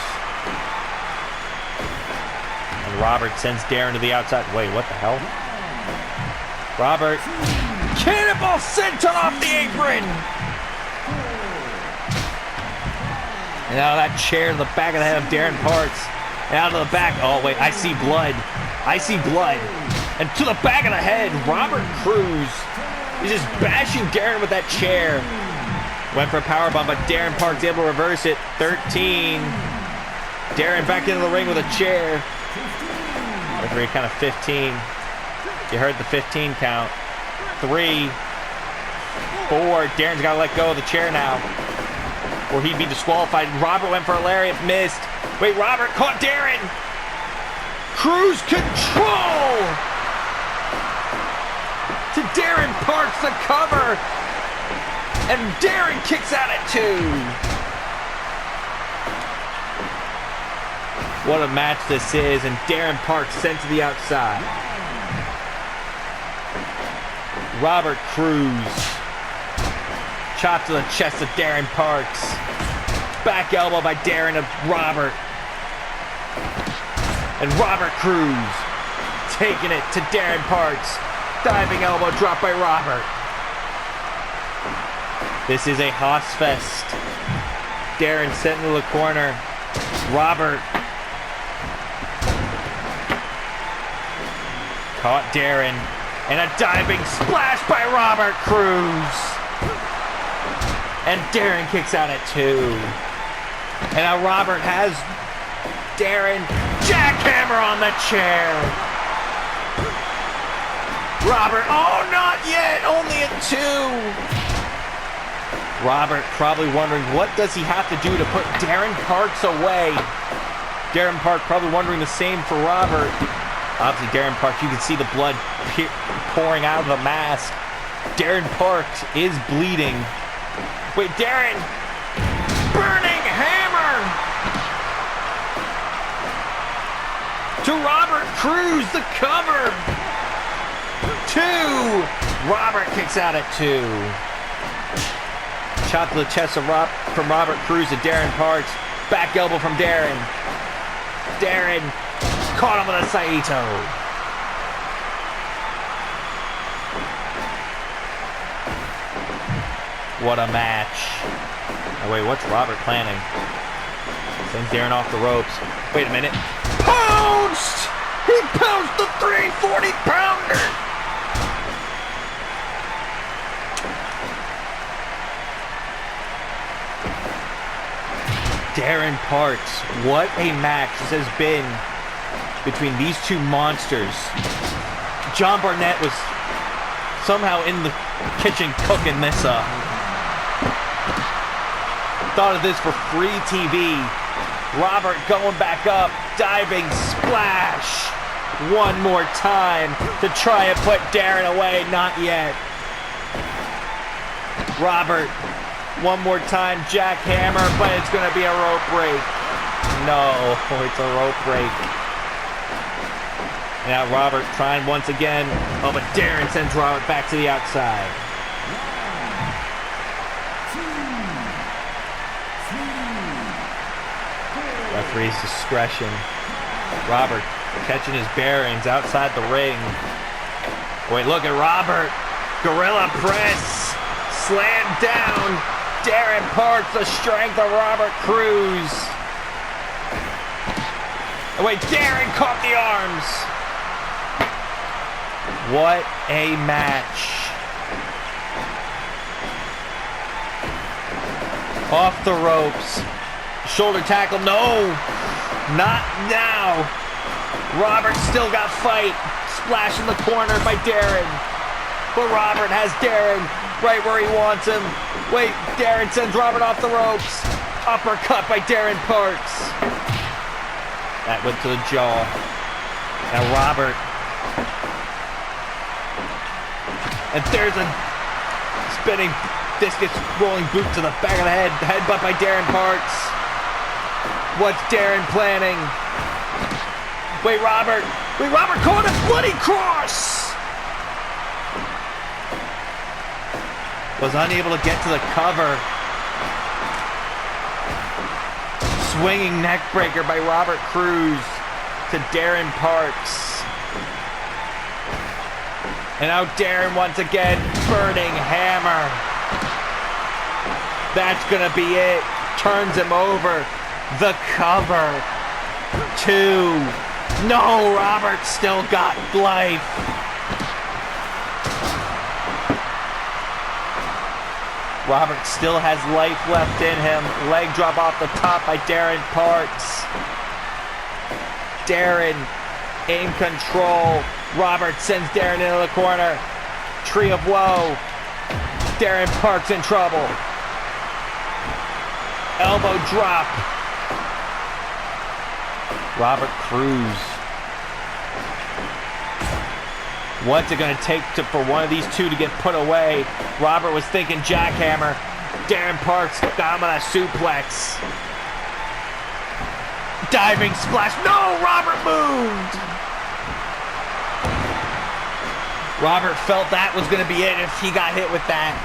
And Robert sends Darren to the outside. Wait, what the hell? Robert. Cannonball senton off the apron. And out of that chair to the back of the head of Darren Parks. And out of the back. Oh, wait, I see blood. I see blood. And to the back of the head, Robert Cruz is just bashing Darren with that chair. Went for a powerbomb, but Darren Parks able to reverse it. 13. Darren back into the ring with a chair. Referee count of 15. You heard the 15 count. 3. 4. Darren's got to let go of the chair now, or he'd be disqualified. Robert went for a lariat, missed. Wait, Robert caught Darren. Cruz control to Darren Parks, the cover. And Darren kicks out at 2. What a match this is. And Darren Parks sent to the outside. Robert Cruz. Chop to the chest of Darren Parks. Back elbow by Darren to Robert. And Robert Cruz taking it to Darren Parks. Diving elbow drop by Robert. This is a Haas fest. Darren sent into the corner. Robert caught Darren. And a diving splash by Robert Cruz. And Darren kicks out at 2. And now Robert has Darren. Jackhammer on the chair. Robert, oh, not yet. Only a 2. Robert probably wondering, what does he have to do to put Darren Parks away? Darren Parks probably wondering the same for Robert. Obviously, Darren Parks, you can see the blood pouring out of the mask. Darren Parks is bleeding. Wait, Darren! Burning hammer! To Robert Cruz, the cover! 2! Robert kicks out at 2. Chop to the chest from Robert Cruz to Darren Parks. Back elbow from Darren. Darren caught him with a Saito. What a match. Oh, wait, what's Robert planning? Sends Darren off the ropes. Wait a minute. Pounced! He pounced the 340-pounder! Darren Parks, what a match this has been between these two monsters. John Barnett was somehow in the kitchen cooking this up. Thought of this for free TV. Robert going back up, diving splash. One more time to try and put Darren away. Not yet. Robert One more time, jackhammer, but it's going to be a rope break. No, it's a rope break. Now Robert trying once again. Oh, but Darren sends Robert back to the outside. Referee's discretion. Robert catching his bearings outside the ring. Wait, look at Robert. Gorilla press. Slam down. Darren Parks, the strength of Robert Cruz. Oh, wait, Darren caught the arms. What a match. Off the ropes. Shoulder tackle, no. Not now. Robert still got fight. Splash in the corner by Darren. But Robert has Darren right where he wants him. Wait, Darren sends Robert off the ropes. Uppercut by Darren Parks. That went to the jaw. Now Robert. And there's a spinning discus rolling boot to the back of the head. Headbutt by Darren Parks. What's Darren planning? Wait, Robert. Wait, Robert caught a bloody cross. Was unable to get to the cover. Swinging neck breaker by Robert Cruz to Darren Parks. And now Darren once again, burning hammer. That's gonna be it. Turns him over. The cover. 2. No, Robert still got life. Robert still has life left in him. Leg drop off the top by Darren Parks. Darren in control. Robert sends Darren into the corner. Tree of woe. Darren Parks in trouble. Elbow drop. Robert Cruz. What's it going to take for one of these two to get put away? Robert was thinking jackhammer. Darren Parks got him on a suplex. Diving splash. No, Robert moved. Robert felt that was going to be it if he got hit with that.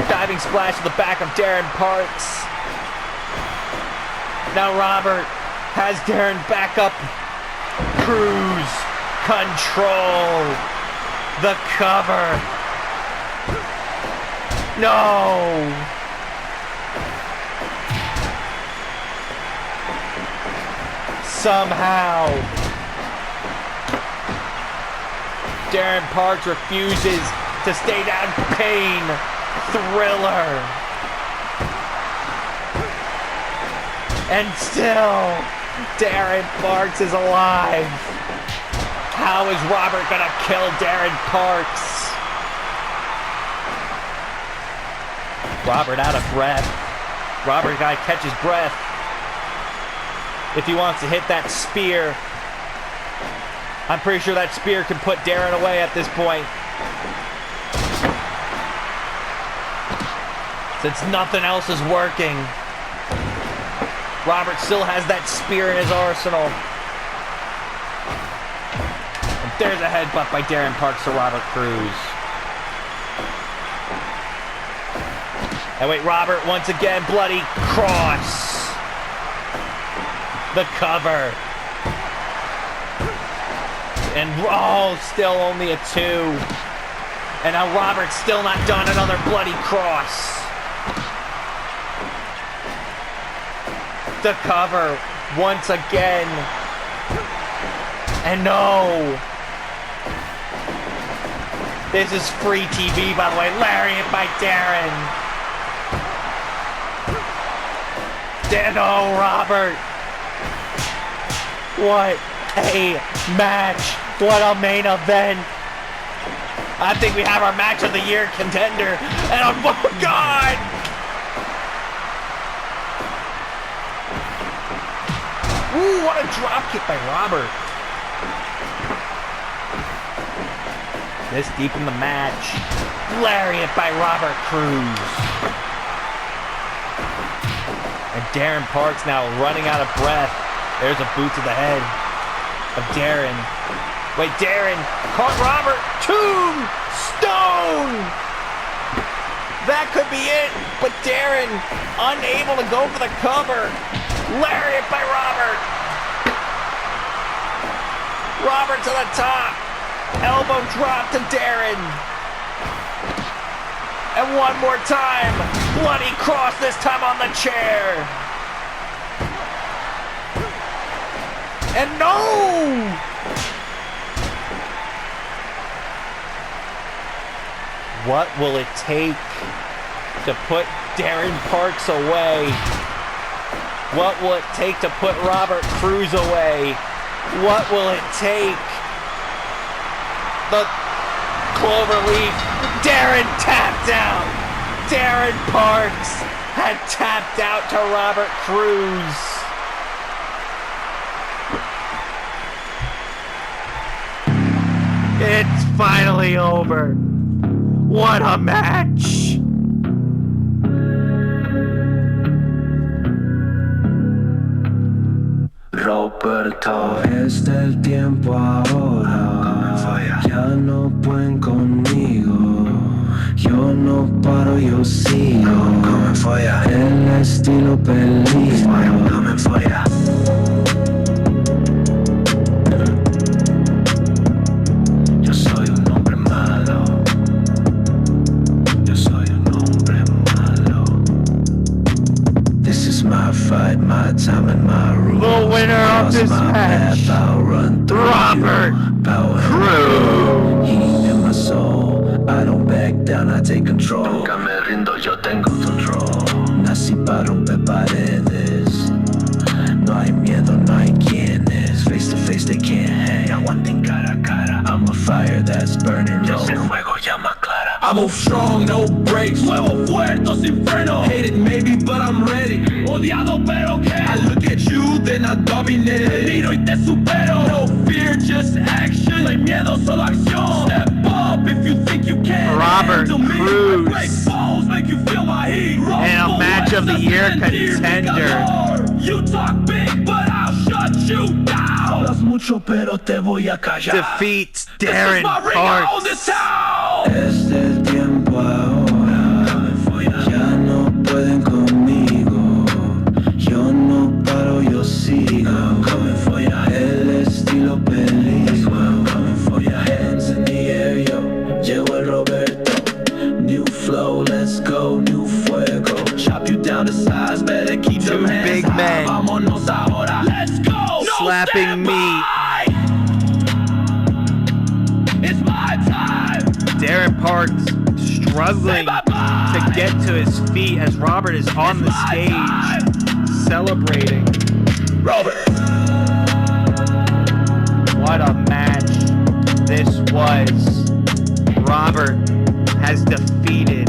Diving splash to the back of Darren Parks. Now Robert has Darren back up. Cruz. Control. The cover. No. Somehow. Darren Parks refuses to stay down. Pain. Thriller. And still, Darren Parks is alive. How is Robert gonna kill Darren Parks? Robert out of breath. Robert gotta catch his breath if he wants to hit that spear. I'm pretty sure that spear can put Darren away at this point. Since nothing else is working. Robert still has that spear in his arsenal. And there's a headbutt by Darren Parks to Robert Cruz. And wait, Robert once again, bloody cross. The cover. And oh, still only a 2. And now Robert's still not done. Another bloody cross. The cover once again. And no. This is free TV, by the way. Lariat by Darren. Oh, Robert. What a match. What a main event. I think we have our match of the year contender. And oh God. Ooh, what a drop kick by Robert. This deep in the match. Lariat by Robert Cruz. Darren Parks now running out of breath. There's a boot to the head of Darren. Wait, Darren caught Robert. Tombstone! That could be it, but Darren unable to go for the cover. Lariat by Robert. Robert to the top. Elbow drop to Darren. And one more time. Bloody cross, this time on the chair. And no! What will it take to put Darren Parks away? What will it take to put Robert Cruz away? What will it take? The cloverleaf. Darren tapped out. Darren Parks had tapped out to Robert Cruz. It's finally over. What a match! Roberto, es del tiempo ahora. Ya no pueden conmigo. Yo no paro, yo sigo. El estilo peligro. Yo soy un hombre malo. Yo soy un hombre malo. This is my fight, my time and my rules. The winner of this match, Robert Cruz. Heat in my soul, I don't back down, I take control. Nunca me rindo, yo tengo control. Nací para romper paredes. No hay miedo, no hay quienes. Face to face, they can't hang. Aguanten cara a cara. I'm a fire that's burning low. El fuego llama clara. I move strong, no breaks. Muevo fuertes, inferno. Hated maybe, but I'm ready. Odiado, pero que I look at you, then I dominate. Te miro y te supero. No fear, just action. No hay miedo, solo acción. Step up if you think you can. Robert Cruz. Break balls, make you feel my heat. And a match of the year contender. You talk big, but I'll shut you down. Hablas mucho, pero te voy a callar. Defeats Darren Parks. Es del tiempo ahora. Ya no pueden conmigo. Yo no paro, yo sigo. El estilo peligro. Hands in the air, yo. Llego el Roberto. New flow, let's go. New fuego. Chop you down to size. Better keep Two them hands big high. men. Vámonos ahora. Let's go. Slapping me. It's my time. Darren Parks struggling to get to his feet as Robert is on the stage celebrating. Robert. What a match this was. Robert has defeated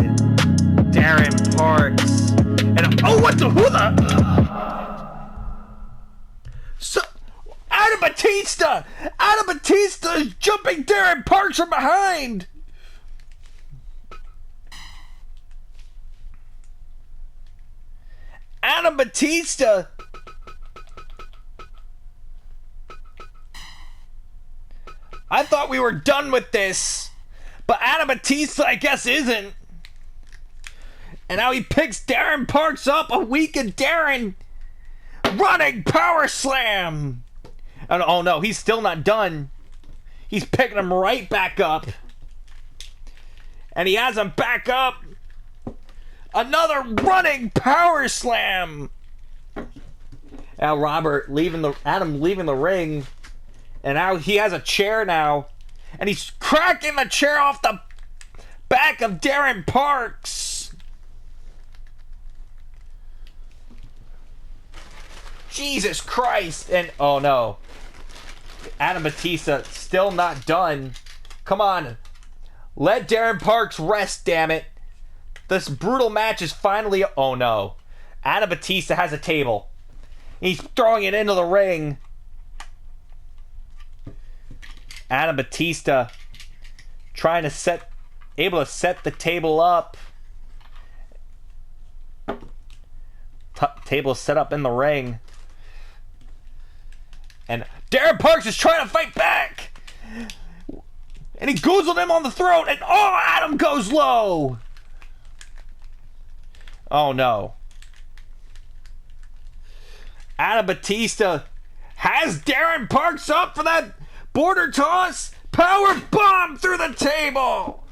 Darren Parks. And oh, what the, who the? So, Adam Batista is jumping Darren Parks from behind. Adam Batista. I thought we were done with this, but Adam Batista, I guess, isn't. And now he picks Darren Parks up, a weakened Darren. Running power slam. And oh no, he's still not done. He's picking him right back up. And he has him back up. Another running power slam. Now Adam leaving the ring. And now he has a chair now. And he's cracking the chair off the back of Darren Parks. Jesus Christ. And oh no. Adam Batista still not done. Come on. Let Darren Parks rest, damn it. This brutal match is finally... Oh no. Adam Batista has a table. He's throwing it into the ring. Adam Batista able to set the table up. table set up in the ring. And Darren Parks is trying to fight back. And he goozled him on the throat. And oh, Adam goes low. Oh no. Adam Batista has Darren Parks up for that border toss. Power bomb through the table.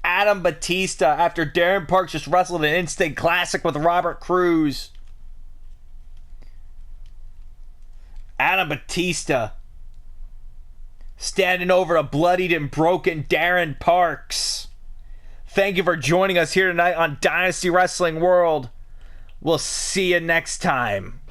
Adam Batista, after Darren Parks just wrestled an instant classic with Robert Cruz. Adam Batista standing over a bloodied and broken Darren Parks. Thank you for joining us here tonight on Dynasty Wrestling World. We'll see you next time.